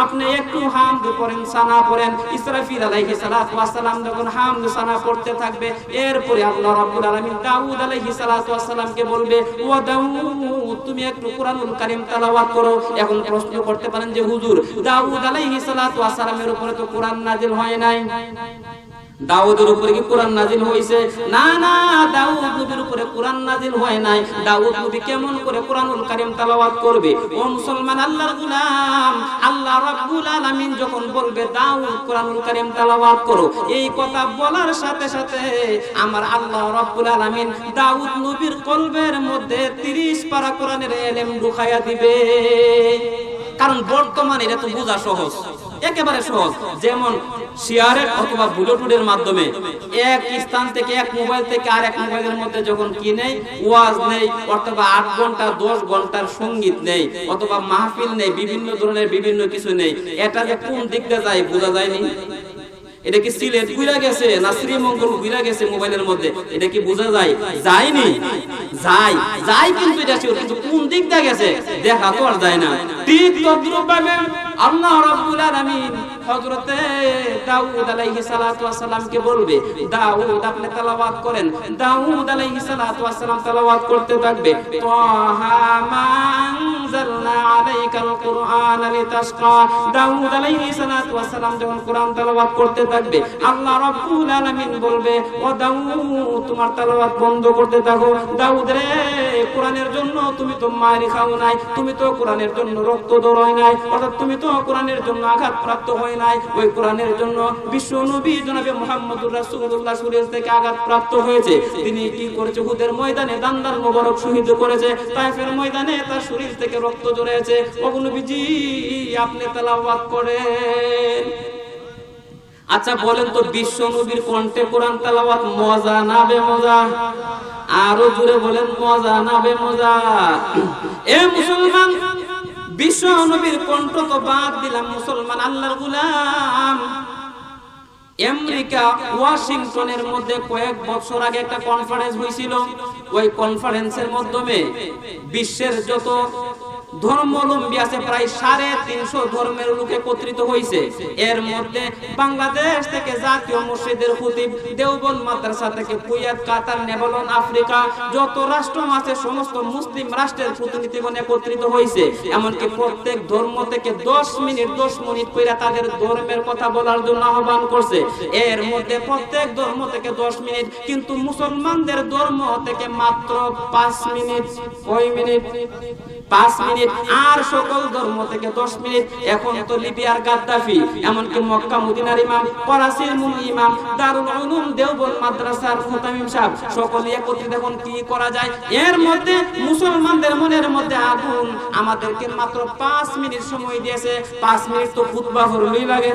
আপনি একটু হামদ পড়েন, সানা পড়েন। ইসরাফিল আলাইহিস সালাতু ওয়াস সালাম যখন হামদ সানা পড়তে থাকবে, এরপরে আল্লাহ রাব্বুল আলামিন দাউদ আলাইহিস সালাতু ওয়াস সালামকে বলবে, ও দাউদ, তুমি একটু কুরআনুল কারীম তেলাওয়াত করো। এখন প্রশ্ন করতে পারেন যে হুজুর, দাউদ আলাইহিস সালাতু ওয়াস সালামের উপরে তো কুরআন নাযিল হয় নাই, দাউদের উপরে কি কোরআন নাযিল হইছে? না না, দাউদ নবীর উপরে কোরআন নাযিল হয় নাই। দাউদ নবী কেমন করে কোরআনুল কারীম তেলাওয়াত করবে? ও মুসলমান আল্লাহর গোলাম, আল্লাহ রাব্বুল আলামিন যখন বলবে দাউদ কোরআনুল কারীম তেলাওয়াত করো, এই কথা বলার সাথে সাথে আমার আল্লাহ রাব্বুল আলামিন দাউদ নবীর কলবের মধ্যে 30 পারা কোরআনের ইলম ঢুকাইয়া দিবে। কারণ বর্তমানে এটা তো বোঝা সহজ, একেবারে সহজ। যেমন শেয়ারের অথবা ব্লুটুথের মাধ্যমে এক স্থান থেকে, এক মোবাইল থেকে আর এক মোবাইলের মধ্যে যখন কি নেই, ওয়াজ নেই, অথবা 8 ঘন্টা 10 ঘন্টার সঙ্গীত নেই, অথবা মাহফিল নেই, বিভিন্ন ধরনের বিভিন্ন কিছু নেই, এটা যে কোন দিকটা যায় বোঝা যায়নি। এটা কি সিলেট ঘুরে গেছে না শ্রীমঙ্গল ঘুরে গেছে মোবাইলের মধ্যে, এটা কি বোঝা যায়? যায়নি, যায় কিন্তু এটা ছিল, কিন্তু কোন দিকটা গেছে দেখা তো আর যায় না। ঠিক তদ্রূপভাবে আল্লাহ রাব্বুল আলামিন হযরতে দাউদ আলাইহিস সালাতু ওয়াস সালামকে বলবে, দাউদ আপনি তেলাওয়াত করেন। দাউদ আলাইহিস সালাতু ওয়াস সালাম তেলাওয়াত করতে থাকবে, তাহা মা আনজালনা আলাইকাল কুরআন লিতাশকা। দাউদ আলাইহিস সালাতু ওয়াস সালাম যখন কোরআন তেলাওয়াত করতে থাকবে, আল্লাহ রাব্বুল আলামিন বলবে, ও দাউদ তোমার তেলাওয়াত বন্ধ করতে থাকো। দাউদ রে, কোরআনের জন্য তুমি তো মারি খাও নাই, তুমি তো কোরআনের জন্য রক্ত দড়াই নাই, অর্থাৎ তুমি তো কোরআনের জন্য আঘাতপ্রাপ্ত হয় নাই। ওই কোরআনের জন্য বিশ্ব নবী জনাবে মুহাম্মদুর রাসূলুল্লাহ শরীর থেকে আঘাতপ্রাপ্ত হয়েছে। তিনি কি করেছে? উহুদের ময়দানে দান্দার মোবারক শহীদ করেছে, তায়েফের ময়দানে তার শরীর থেকে রক্ত ঝরেছে। ও নবীজি আপনি তেলাওয়াত করেন। আচ্ছা বলেন তো, বিশ্ব নবীর কণ্ঠে কোরআন তেলাওয়াত মজা না বেমজা? আরো জোরে বলেন, মজা না বেমজা? এ মুসলমান, বিশ্ব নবীর কণ্ঠ তো বাদ দিলাম, মুসলমান আল্লাহর গোলাম আমেরিকা ওয়াশিংটনের মধ্যে কয়েক বছর আগে একটা কনফারেন্স হয়েছিল। ওই কনফারেন্সের মাধ্যমে বিশ্বের যত ধর্মাবলম্বী আছে প্রায় 350 ধর্মের লোক একত্রিত হয়েছে। এর মধ্যে বাংলাদেশ থেকে জাতীয় মসজিদের খতিব, দেওবন্দ মাদ্রাসা থেকে কুয়েত, কাতার, নেপাল, আফ্রিকা যত রাষ্ট্র আছে সমস্ত মুসলিম রাষ্ট্রের প্রতিনিধিগণ একত্রিত হয়েছে। এমনকি প্রত্যেক ধর্ম থেকে 10 মিনিট করে তাদের ধর্মের কথা বলার জন্য আহ্বান করছে। এর মধ্যে প্রত্যেক ধর্ম থেকে 10 মিনিট, কিন্তু মুসলমানদের ধর্ম থেকে মাত্র 5 মিনিট। কয় মিনিট? 5 মিনিট। আর সকল ধর্ম থেকে 10 মিনিট। এখন তো লিবিয়ার গাদ্দাফি, এমনকি মক্কা মদিনার ইমাম, করাচির মূল ইমাম, দারুল উলুম দেওবন্দ মাদ্রাসার মুতামিম সাহেব সকলে একত্রিত। এখন কি করা যায়? এর মধ্যে মুসলমানদের মনের মধ্যে আগুন। আমাদেরকে মাত্র 5 মিনিট সময় দিয়েছে। 5 মিনিট তো খুতবা পড়লেই লাগে,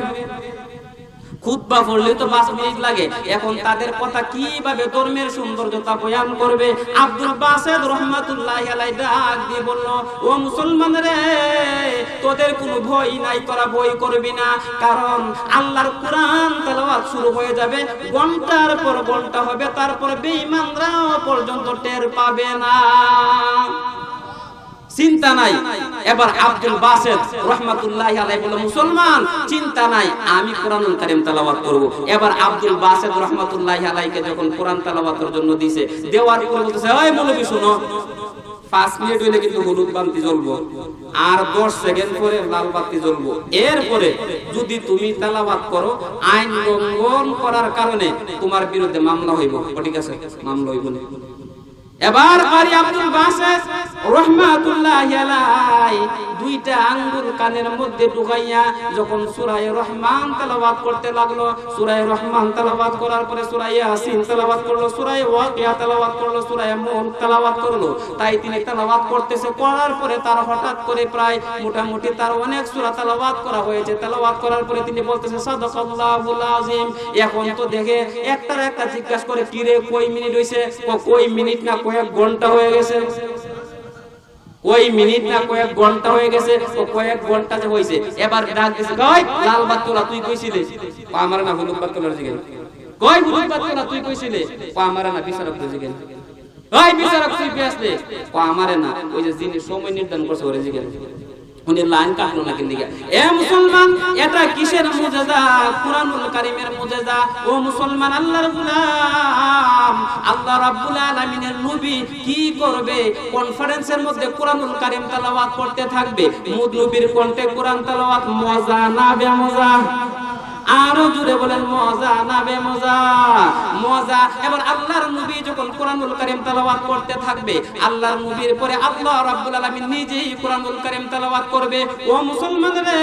খুতবা পড়লে তো 5 মিনিট লাগে। এখন তাদের কথা কিভাবে ধর্মের সৌন্দর্যতা বয়ান করবে? আব্দুল বাসেদ রহমাতুল্লাহি আলাইহি ডাক দিয়ে বলল, ও মুসলমান রে, তোদের কোনো ভয় নাই, তোরা ভয় করবি না, কারণ আল্লাহর কোরআন তেলাওয়াত শুরু হয়ে যাবে, ঘন্টার পর ঘন্টা হবে, তারপর বেঈমানরা পর্যন্ত টের পাবে না। চিন্তা নাই। এবার আব্দুল বাসেদ রহমাতুল্লাহি আলাইহি বলল, মুসলমান চিন্তা নাই, আমি কোরআনুল কারীম তেলাওয়াত করব। এবার আব্দুল বাসেদ রহমাতুল্লাহি আলাইহিকে যখন কোরআন তেলাওয়াতের জন্য দিয়েছে, দেওয়ার পরে বলতেছে, ওই মৌলবি শুনো, 5 মিনিট হইলে কিন্তু হলুদ বাতি জ্বলবো, আর 10 সেকেন্ড পরে লাল বাতি জ্বলবো। এরপরে যদি তুমি তেলাওয়াত করো, আইন লঙ্ঘন করার কারণে তোমার বিরুদ্ধে মামলা হইব। ঠিক আছে, মামলা হইব না। এবার কারি আব্দুল বাসেদ রহমাতুল্লাহি আলাইহি দুইটা আঙ্গুল কানের মধ্যে ঢুকাইয়া যখন সূরা রহমান তেলাওয়াত করতে লাগলো, সূরা রহমান তেলাওয়াত করার পরে সূরা ইয়াসিন তেলাওয়াত করলো, সূরা ওয়াকিয়া তেলাওয়াত করলো, সূরা মুলক তেলাওয়াত করলো। তাই তিনি তেলাওয়াত করতেছে, করার পরে তার হঠাৎ করে প্রায় মোটামুটি তার অনেক সূরা তেলাওয়াত করা হয়েছে। তেলাওয়াত করার পরে তিনি বলতেছে, সাদাকাল্লাহুল আযীম। এখন তো দেখে একটার একটা জিজ্ঞাসা করে, কি রে কয় মিনিট হইছে? কয় মিনিট না কয়েক ঘন্টা হয়ে গেছে। কয় মিনিট না কয়েক ঘন্টা হয়ে গেছে। ও কয়েক ঘন্টা যে হইছে। এবার ডাক দিছে, কই লাল বাত তোলা তুই কইছিলি? আমার না হলুদ বাত তোলার জিগেন। কই হলুদ বাত তোলা তুই কইছিলি? আমার না বিচারক জিগেন। ওই বিচারক তুই পেছলে? আমার না, ওই যে যিনি সময় নির্ধারণ করছে ওরে জিগেন। উনি লাইন কাটলো না কিন দিকে। এ মুসলমান, এটা কিসের মুজিজা? কুরআনুল কারীমের মুজিজা। ও মুসলমান আল্লাহর গোলাম, আল্লাহ রাব্বুল আলামিনের নবী কি করবে? কনফারেন্সের মধ্যে কুরআনুল কারীম তেলাওয়াত করতে থাকবে। নবীর কণ্ঠে কোরআন তেলাওয়াত মজা না বেমজা? আরো জোরে বলেন, মজা না বেমজা? মজা। এবার আল্লাহর নবী যখন কোরআনুল কারীম তেলাওয়াত করতে থাকবে, আল্লাহর নবীর পরে আল্লাহ রাব্বুল আলামিন নিজেই কোরআনুল কারীম তেলাওয়াত করবে। ও মুসলমানরা,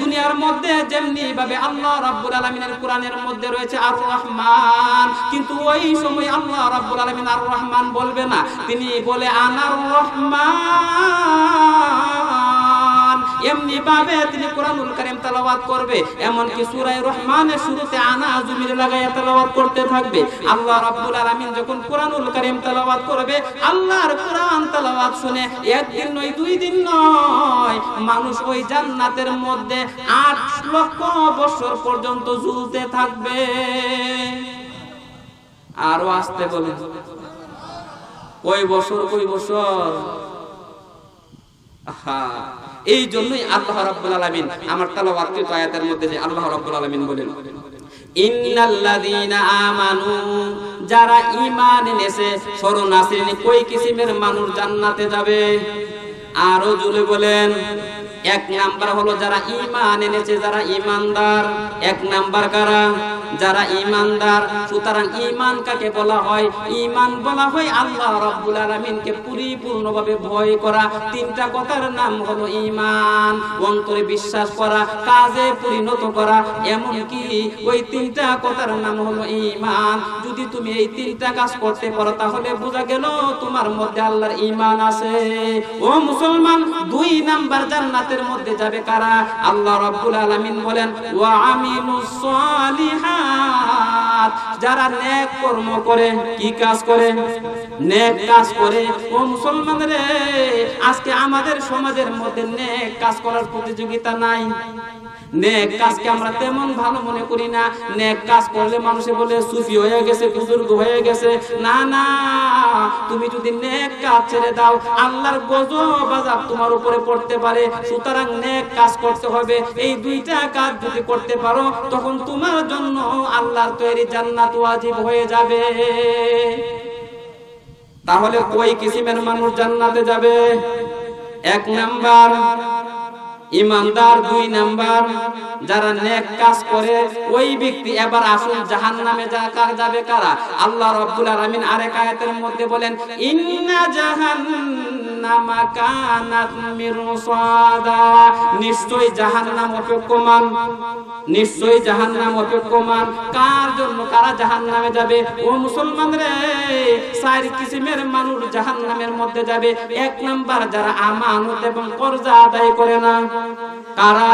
দুনিয়ার মধ্যে যেমনি ভাবে আল্লাহ রাব্বুল আলামিনের কোরআনের মধ্যে রয়েছে আর রহমান, কিন্তু ওই সময় আল্লাহ রাব্বুল আলামিন আর রহমান বলবে না, তিনি বলে আনার রহমান। এমনি ভাবে তিনি কোরআনুল কারীম তেলাওয়াত করবে। এমনকি সূরা রহমানের শুরুতে আনা জমির লাগাইয়া তেলাওয়াত করতে থাকবে। আল্লাহ রাব্বুল আলামিন যখন কোরআনুল কারীম তেলাওয়াত করবে, আল্লাহর কোরআন তেলাওয়াত শুনে একদিন নয়, 2 দিন নয়, মানুষ ওই জান্নাতের মধ্যে 8 লক্ষ বছর পর্যন্ত ঝুলতে থাকবে। আরো আসতে বলে, কয় বছর? কয় বছর? এই জন্যই আল্লাহ রাব্বুল আলামিন আমার তেলাওয়াতকৃত আয়াতের মধ্যে যে আল্লাহ রাব্বুল আলামিন বলেন ইন্নাল্লাযীনা আমানু, যারা ঈমান এনেছে, শরণ আসেনি কই কিসিমের মানুষ জান্নাতে যাবে। আরো জোরে বলেন, এক নাম্বার হলো যারা ঈমান এনেছে, যারা ঈমানদার। এক নাম্বার কারা? যারা ঈমানদার। সুতরাং ঈমান কাকে বলা হয়? ঈমান বলা হয় আল্লাহ রাব্বুল আলামিনকে পরিপূর্ণভাবে ভয় করা। তিনটা কথার নাম হলো ঈমান। অন্তরে বিশ্বাস করা, কাজে পরিণত করা, এমনকি ওই তিনটা কথার নাম হলো ঈমান। যদি তুমি এই তিনটা কাজ করতে পারো তাহলে বোঝা গেল তোমার মধ্যে আল্লাহর ঈমান আছে। ও মুসলমান, দুই নাম্বার জান্নাতের মধ্যে যাবে কারা? আল্লাহ রাব্বুল আলামিন বলেন ওয়া আমিলুস সালিহাত, যারা নেক কর্ম করে। কি কাজ করে? নেক কাজ করে। ও মুসলমান রে, আজকে আমাদের সমাজের মধ্যে নেক কাজ করার প্রতিযোগিতা নাই। নেক কাজকে আমরা তেমন ভালো মনে করি না। নেক কাজ করলে মানুষে বলে সুফি হয়ে গেছে, বুজুর্গ হয়ে গেছে। না না, তুমি যদি নেক কাজ ছেড়ে দাও আল্লাহর গজব আযাব তোমার উপরে পড়তে পারে। সুতরাং নেক কাজ করতে হবে। এই দুইটা কাজ যদি করতে পারো তখন তোমার জন্য আল্লাহর তৈরি জান্নাত ওয়াজিব হয়ে যাবে। তাহলে কই কিসিমের মানুষ জান্নাতে যাবে? এক নাম্বার ঈমানদার, দুই নাম্বার যারা নেক কাজ করে ওই ব্যক্তি। এবার আসুন জাহান্নামে যাবে কারা? আল্লাহ রাব্বুল আলামিন আরেক আয়াতের মধ্যে বলেন ইন্না জাহান্নামা কানাত মিরসাদা, নিশ্চয়ই জাহান্নাম অপেক্ষমান। নিশ্চয়ই জাহান্নাম অপেক্ষমান। কার জন্য? কারা জাহান্নামে যাবে? ও মুসলমান রে, চার কিসিমের মানুষ জাহান্নামের মধ্যে যাবে। এক নাম্বার যারা আমানত এবং কর্জা আদায় করে না। কারা?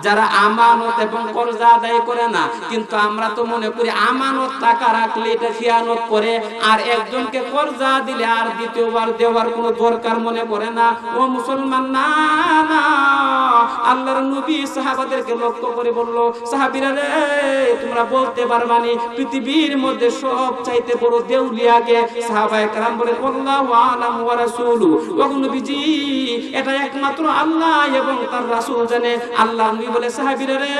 যারা আমানত এবং কর্জা আদায় করে না। কিন্তু আমরা তো মনে করি আমানত টাকা রাখলে এটা খিয়ানত করে, আর একজনকে কর্জা দিলে আর দ্বিতীয়বার দেওয়ার কোনো দরকার মনে করে না। ও মুসলমান, না না, আল্লাহর নবী সাহাবাদেরকে লক্ষ্য করে বলল, সাহাবীরা রে, তোমরা বলতে পারবানি পৃথিবীর মধ্যে সব চাইতে বড় দেউলিয়াকে? সাহাবায়ে কেরাম বলে আল্লাহু আ'লামু ওয়া রাসূলু, ও নবীজি এটা একমাত্র আল্লাহ এবং তার রাসূল জানে। আল্লাহর নবী বলে, সাহাবীরা রে,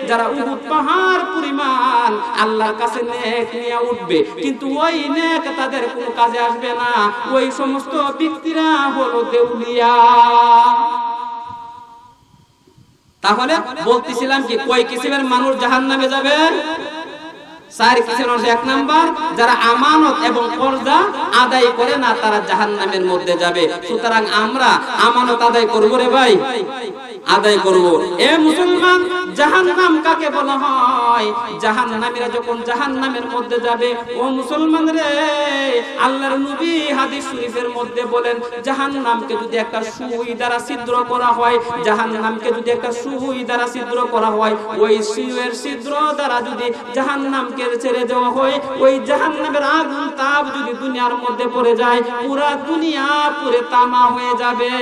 যারা উহুদ পাহাড় পরিমাণ আল্লাহর কাছে নেক নিয়ে উঠবে কিন্তু ওই নেক তাদের কোনো কাজে আসবে না, ওই সমস্ত ব্যক্তিরা হলো দেউলিয়া। তাহলে বলতেছিলাম কি, কয় কিসিমের মানুষ জাহান্নামে যাবে? চার কিসিমের মানুষ। এক নাম্বার যারা আমানত এবং কর্জা আদায় করে না, তারা জাহান্নামের মধ্যে যাবে। সুতরাং আমরা আমানত আদায় করব রে ভাই, আদায় করব। এ মুসলমান, জাহান্নাম কাকে বলা হয়? জাহান্নামীরা যখন জাহান্নামের মধ্যে যাবে, ও মুসলমান রে, আল্লাহর নবী হাদিস শরীফের মধ্যে বলেন জাহান্নামকে যদি একটা সুই দ্বারা ছিদ্র করা হয়, জাহান্নামকে যদি একটা সুই দ্বারা ছিদ্র করা হয়, ওই সুইয়ের ছিদ্র দ্বারা যদি জাহান্নামকে ছেড়ে দেওয়া হয়, ওই জাহান্নামের আগুন তাপ যদি দুনিয়ার মধ্যে পড়ে যায়, পুরা দুনিয়া পুরে তামা হয়ে যাবে।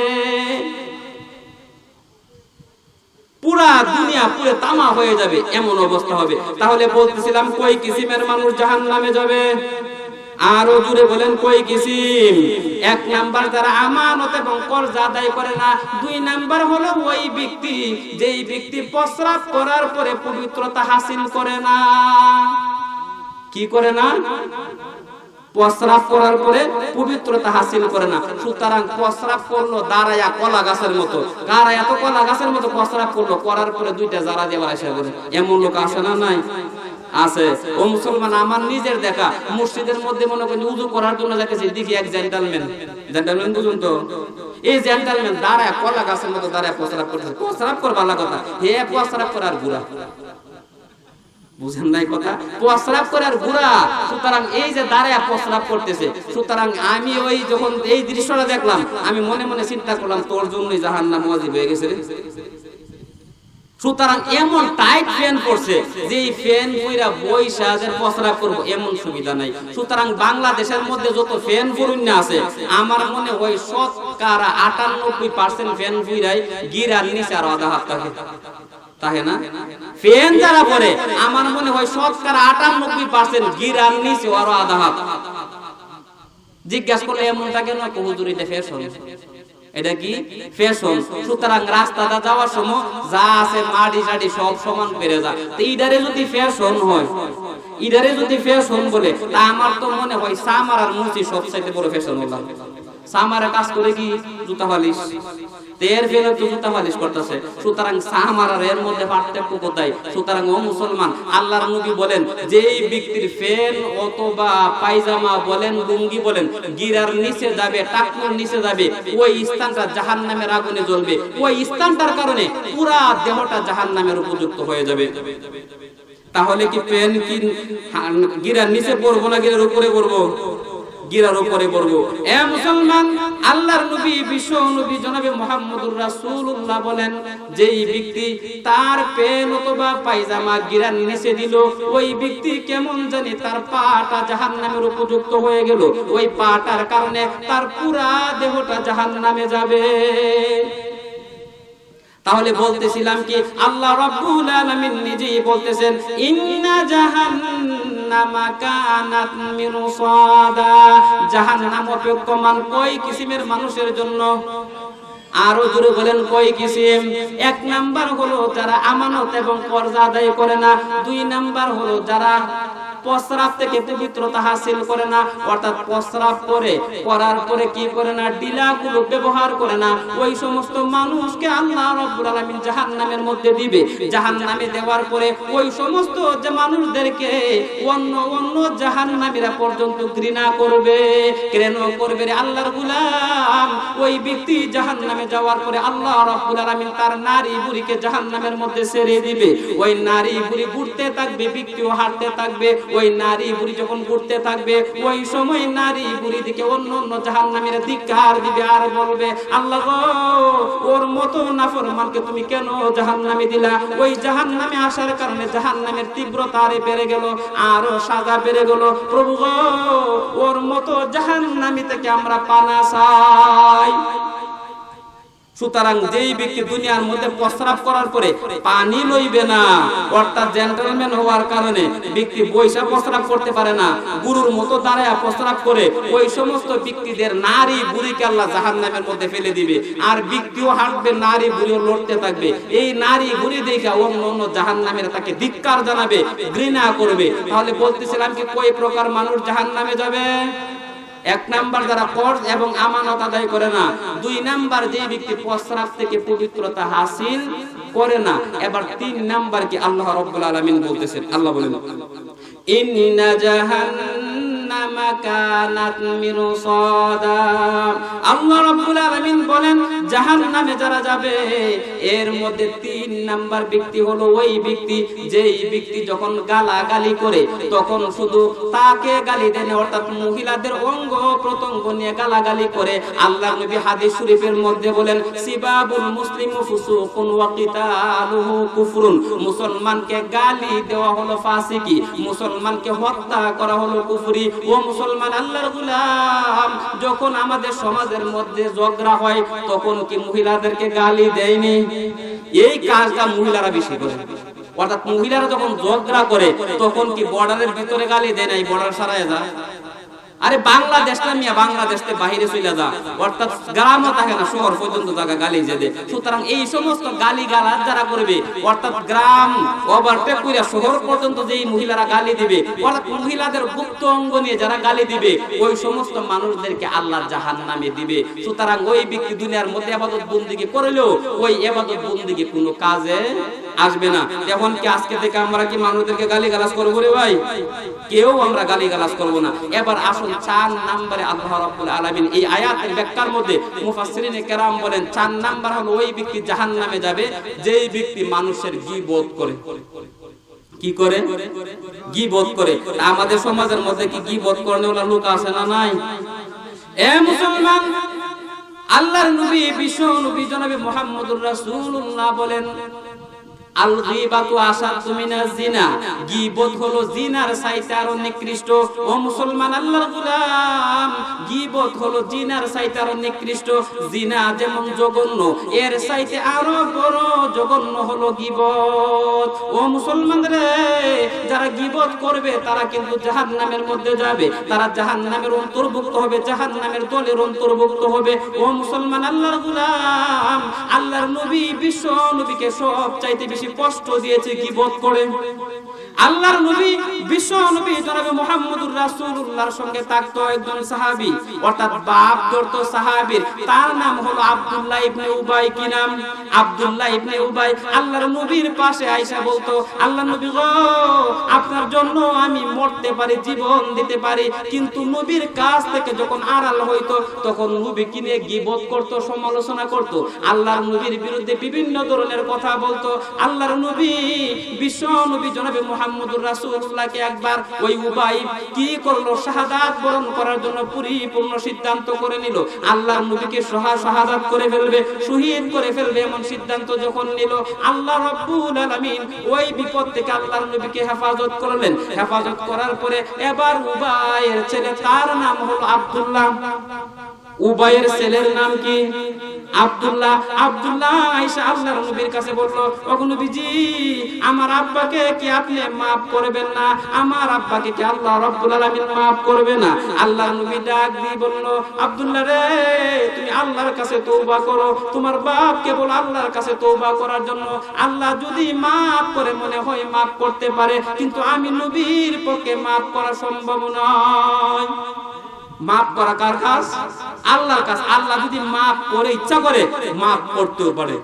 পুরা দুনিয়া পুরে তামা হয়ে যাবে, এমন অবস্থা হবে। তাহলে বলতেছিলাম কয় কিসিমের মানুষ জাহান্নামে যাবে? আরো জুড়ে বলেন কয় কিসিম? এক নাম্বার যারা আমানত এবং কর্জা আদায় করে না। দুই নাম্বার হলো ওই ব্যক্তি যেই ব্যক্তি প্রস্রাব করার পরে পবিত্রতা হাসিল করে না। কি করে না? প্রস্রাব করার পরে পবিত্রতা হাসিল করে না। সুতরাং প্রস্রাব করলো দাঁড়ায়া কলা গাছের মতো, দাঁড়ায়া তো কলা গাছের মতো প্রস্রাব করলো, করার পরে দুইটা জারা দিয়ে আসে বলে, এমন লোক আসে না? নাই, আছে। ও মুসলমান, আমার নিজের দেখা মসজিদের মধ্যে মনে করি উযু করার জন্য দেখেছি, দেখি এক জেন্টালম্যান বুঝুন তো, এই জেন্টালম্যান দাঁড়ায় কলা গাছের মতো দাঁড়ায় প্রস্রাব করতেছে। প্রস্রাব কর ভালো কথা, হে প্রস্রাব করার বুড়া, বুঝেন নাই কথা? প্রস্রাব করার বুড়া। সুতরাং এই যে দাঁড়ায় প্রস্রাব করতেছে, সুতরাং আমি ওই যখন এই দৃশ্যটা দেখলাম, আমি মনে মনে চিন্তা করলাম তোর জন্যই জাহান্নাম ওয়াজিব হয়ে গেছে রে। সুতরাং এমন টাইট ফ্যান পড়ছে যে এই ফ্যান পইরা বইসা প্রস্রাব করব এমন সুবিধা নাই। সুতরাং বাংলাদেশের মধ্যে যত ফ্যান পড়ুন্না আছে, আমার মনে হয় শতকরা 98% ফ্যান পইরাই গিরার নিচে আর আধা হাত থাকে, তাই না? ফ্যান যারা পড়ে আমার মনে হয় শতকরা 98% গিরার নিচে আর আধা হাত। জিজ্ঞাসা করলে এমনটা কেন? হুজুর এটা ফ্যাশন। এটা কি ফ্যাশন। সুতরাং রাস্তাটা যাওয়ার সময় যা আছে মাটি টাটি সব সমান পেরে যায়। তো ইডারে যদি ফ্যাশন হয়, ইডারে যদি ফ্যাশন বলে, তা আমার তো মনে হয় সামার আর মুচি সবচাইতে বড় ফ্যাশন হলো। সামারে কাজ করে কি জুতা পালিশ, তের ফেলে তো জুতা পালিশ করতেছে। সুতরাং সামার আর এর মধ্যে পার্থক্য কোথায়? সুতরাং ও মুসলমান, আল্লাহর নবী বলেন যেই ব্যক্তির ফেন অথবা পায়জামা বলেন লুঙ্গি বলেন গিরার নিচে যাবে, টাকনুর নিচে যাবে, ওই স্থানটা জাহান্নামের আগুনে জ্বলবে। ওই স্থানটার কারণে পুরা দেহটা জাহান্নামের উপযুক্ত হয়ে যাবে। তাহলে কি পেন কি গিরার নিচে পড়বো না গিরার উপরে পড়বো? গিরার উপরে পড়বো। এ মুসলমান, আল্লাহর নবী বিশ্ব নবী জনাবে মুহাম্মদুর রাসূলুল্লাহ বলেন যেই ব্যক্তি তার পেন অথবা পায়জামা গিরার নিচে দিল, ওই ব্যক্তি কেমন জানি তার পাটা জাহান্নামের উপযুক্ত হয়ে গেল। ওই পাটার কারণে তার পুরা দেহটা জাহান্নামে যাবে। তাহলে বলতেছিলাম কি আল্লাহ রাব্বুল আলামিন নিজেই বলতেছেন ইন্না জাহান্নামা কানাত মিরসাদা, জাহান্নাম অপেক্ষমান কয় কিসিমের মানুষের জন্য? আরো জোরে বলেন কয় কিসিম? এক নাম্বার হলো যারা আমানত এবং কর্জ আদায় করে না। দুই নাম্বার হলো যারা প্রস্রাব থেকে পবিত্রতা হাসিল করে না, অর্থাৎ প্রস্রাব করে করার পরে কি করে না, ডিলাগুলো ব্যবহার করে না। ওই সমস্ত মানুষকে আল্লাহ রাব্বুল আলামিন জাহান্নামের মধ্যে দিবে। জাহান্নামে দেওয়ার পরে ওই সমস্ত যে মানুষদেরকে অন্য অন্য জাহান্নামীরা পর্যন্ত ঘৃণা করবে। কেন করবে রে আল্লাহর গোলাম? ওই ব্যক্তি জাহান্নামে যাওয়ার পরে আল্লাহ রাব্বুল আলামিন তার নারী বুড়িকে জাহান্নামের মধ্যে ছেড়ে দিবে। ওই নারী বুড়ি ঘুরতে থাকবে, ব্যক্তিও হাঁটতে থাকবে। ওই নারী বুড়ি যখন ঘুরতে থাকবে, ওই সময় নারী বুড়ি দিকে অন্য অন্য জাহান্নামীরা ধিক্কার দিবে আর বলবে আল্লাহ গো, ওর মতো নাফরমানকে তুমি কেন জাহান্নামে দিলা? ওই জাহান্নামে আসার কারণে জাহান্নামের তীব্রতা আরে বেড়ে গেল, আরো সাজা বেড়ে গেল। প্রভু গো, ওর মতো জাহান্নামী থেকে আমরা পানা চাই। সুতরাং যেই ব্যক্তি দুনিয়ার মধ্যে প্রস্রাব করার পরে পানি লইবে না, অর্থাৎ জেন্টলম্যান হওয়ার কারণে ব্যক্তি বৈশা প্রস্রাব করতে পারে না, গুরুর মতো দাঁড়ায় প্রস্রাব করে, ওই সমস্ত ব্যক্তিদের নারী বুড়িকে আল্লাহ জাহান্নামের মধ্যে ফেলে দিবে। আর ব্যক্তিও হাঁটবে, নারী বুড়িও লড়তে থাকবে। এই নারী বুড়ি দেখে অন্য অন্য জাহান্নামের তাকে ধিক্কার জানাবে, ঘৃণা করবে। তাহলে বলতেছিলাম কি কয় প্রকার মানুষ জাহান্নামে যাবে? এক নাম্বার যারা কর্জ এবং আমানত আদায় করে না। দুই নাম্বার যে ব্যক্তি প্রস্রাব থেকে পবিত্রতা হাসিল করে না। এবার তিন নাম্বার কি আল্লাহ রাব্বুল আলামিন বলতেছেন, আল্লাহ বলেন ইন্না জাহান্নামা কানাত মিরসাদা। আল্লাহ রাব্বুল আলামিন বলেন জাহান্নামে যারা যাবে এর মধ্যে তিন নাম্বার ব্যক্তি হলো ওই ব্যক্তি যেই ব্যক্তি যখন গালাগালি করে তখন শুধু তাকে গালি দেন, অর্থাৎ মহিলাদের অঙ্গ প্রত্যঙ্গ নিয়ে গালাগালি করে। আল্লাহর নবী হাদিস শরীফের মধ্যে বলেন সিবাবুল মুসলিমু ফুসুকুন ওয়া কিতালুহু কুফরুন। মুসলমানকে গালি দেওয়া হলো ফাসিকি, মুসলমানকে হত্যা করা হলো কুফরি। ও মুসলমান, আল্লাহর গোলাম, যখন আমাদের সমাজের মধ্যে ঝগড়া হয় তখন কি মহিলাদেরকে গালি দেয়নি? এই কাজটা মহিলারা বেশি করে। অর্থাৎ মহিলারা যখন ঝগড়া করে তখন কি বর্ডারের ভিতরে গালি দেয় নাই, বর্ডার ছাড়ায় যায়? আরে বাংলাদেশ না মিয়া, বাংলাদেশ থেকে বাইরে চলে যা, অর্থাৎ গ্রামও থাকে না, শহর পর্যন্ত জায়গা গালি যেতে। সুতরাং এই সমস্ত গালি গালাজ যারা করবে, অর্থাৎ গ্রাম ওভারটেক করে শহর পর্যন্ত যেই মহিলারা গালি দিবে, অর্থাৎ মহিলাদের গুপ্ত অঙ্গ নিয়ে যারা গালি দিবে, ওই সমস্ত মানুষদেরকে আল্লাহ জাহান্নামে দিবে। সুতরাং ওই ব্যক্তি দুনিয়ার মধ্যে ইবাদত বন্দেগী করলেও ওই ইবাদত বন্দেগী কোনো কাজে আসবে না। এখন কি আজকে থেকে আমরা কি মানুষদেরকে গালি গালাজ করবো রে ভাই? কেউ আমরা গালি গালাজ করবো না। এবার আসুন 4 নম্বরে আল্লাহ রাব্বুল আলামিন এই আয়াতের ব্যাখ্যার মধ্যে মুফাসসিরিনে কেরাম বলেন 4 নাম্বার হলো ওই ব্যক্তি জাহান্নামে যাবে যেই ব্যক্তি মানুষের গীবত করে। কি করে? গীবত করে। আমাদের সমাজের মধ্যে কি গীবত করানোর লোক আছে না নাই? এ মুসলমান, আল্লাহর নবী বিশ্ব নবী জনাবে মুহাম্মদুর রাসূলুল্লাহ বলেন আল গীবাতু আশাদ্দু মিনাজ জিনা, গীবত হলো জিনার চাইতে আরো নিকৃষ্ট। ও মুসলমান আল্লাহর গোলাম, গীবত হলো জিনার চাইতে আরো নিকৃষ্ট। জিনা যেমন জঘন্য, এর চাইতে আরো বড় জঘন্য হলো গীবত। ও মুসলমান রে, যারা গীবত করবে তারা কিন্তু জাহান্নামের মধ্যে যাবে, তারা জাহান্নামের অন্তর্ভুক্ত হবে, জাহান্নামের দলের অন্তর্ভুক্ত হবে। ও মুসলমান আল্লাহর গোলাম, আল্লাহর নবী বিশ্ব নবীকে সব চাইতে বেশি কষ্ট দিয়েছে গীবত করে। আল্লাহর নবী বিশ্ব নবী জনাবে মুহাম্মদুর রাসূলুল্লাহর সঙ্গে থাকতো একজন সাহাবী, অর্থাৎ বাপ ধরতো সাহাবীর, তার নাম হলো আব্দুল্লাহ ইবনে উবাই। কি নাম? আব্দুল্লাহ ইবনে উবাই। আল্লাহর নবীর পাশে আয়েশা বলতো, আল্লাহর নবী গো, আপনার জন্য আমি মরতে পারি, জীবন দিতে পারি। কিন্তু নবীর কাছ থেকে যখন আড়াল হইতো তখন নবীকে নিয়ে গীবত করতো, সমালোচনা করতো, আল্লাহর নবীর বিরুদ্ধে বিভিন্ন ধরনের কথা বলতো। আল্লাহর নবী বিশ্ব নবী জনাবে মুহাম্মদুর রাসূলুল্লাহকে একবার ওই উবাই কি করলো, শাহাদাত বরণ করার জন্য পরিপূর্ণ সিদ্ধান্ত করে নিল। আল্লাহর নবীকে শাহাদাত করে ফেলবে, শহীদ করে ফেলবে, এমন সিদ্ধান্ত যখন নিল, আল্লাহ রাব্বুল আলামিন ওই বিপদ থেকে আল্লাহর নবীকে হেফাজত করলেন। হেফাজত করার পরে এবার উবাইয়ের ছেলে, তার নাম হলো আব্দুল্লাহ। উবাইয়ের ছেলের নাম কি? আব্দুল্লাহ। আব্দুল্লাহ আয়েশা আল্লাহর নবীর কাছে বলল, ওগো নবীজি, আমার আব্বাকে কি আপনি maaf করবেন না? আমার আব্বাকে কি আল্লাহ রাব্বুল আলামিন maaf করবে না? আল্লাহর নবী ডাক দিয়ে বলল, আব্দুল্লাহ রে, তুমি আল্লাহর কাছে তওবা করো, তোমার বাপকে বলো আল্লাহর কাছে তওবা করার জন্য। আল্লাহ যদি maaf করে, মনে হয় maaf করতে পারে, কিন্তু আমি নবীর পক্ষে maaf করা সম্ভব নয়। মাফ করা কার কাজ? আল্লাহর কাজ। আল্লাহ যদি মাফ করে, ইচ্ছা করে মাফ করতেও পারে।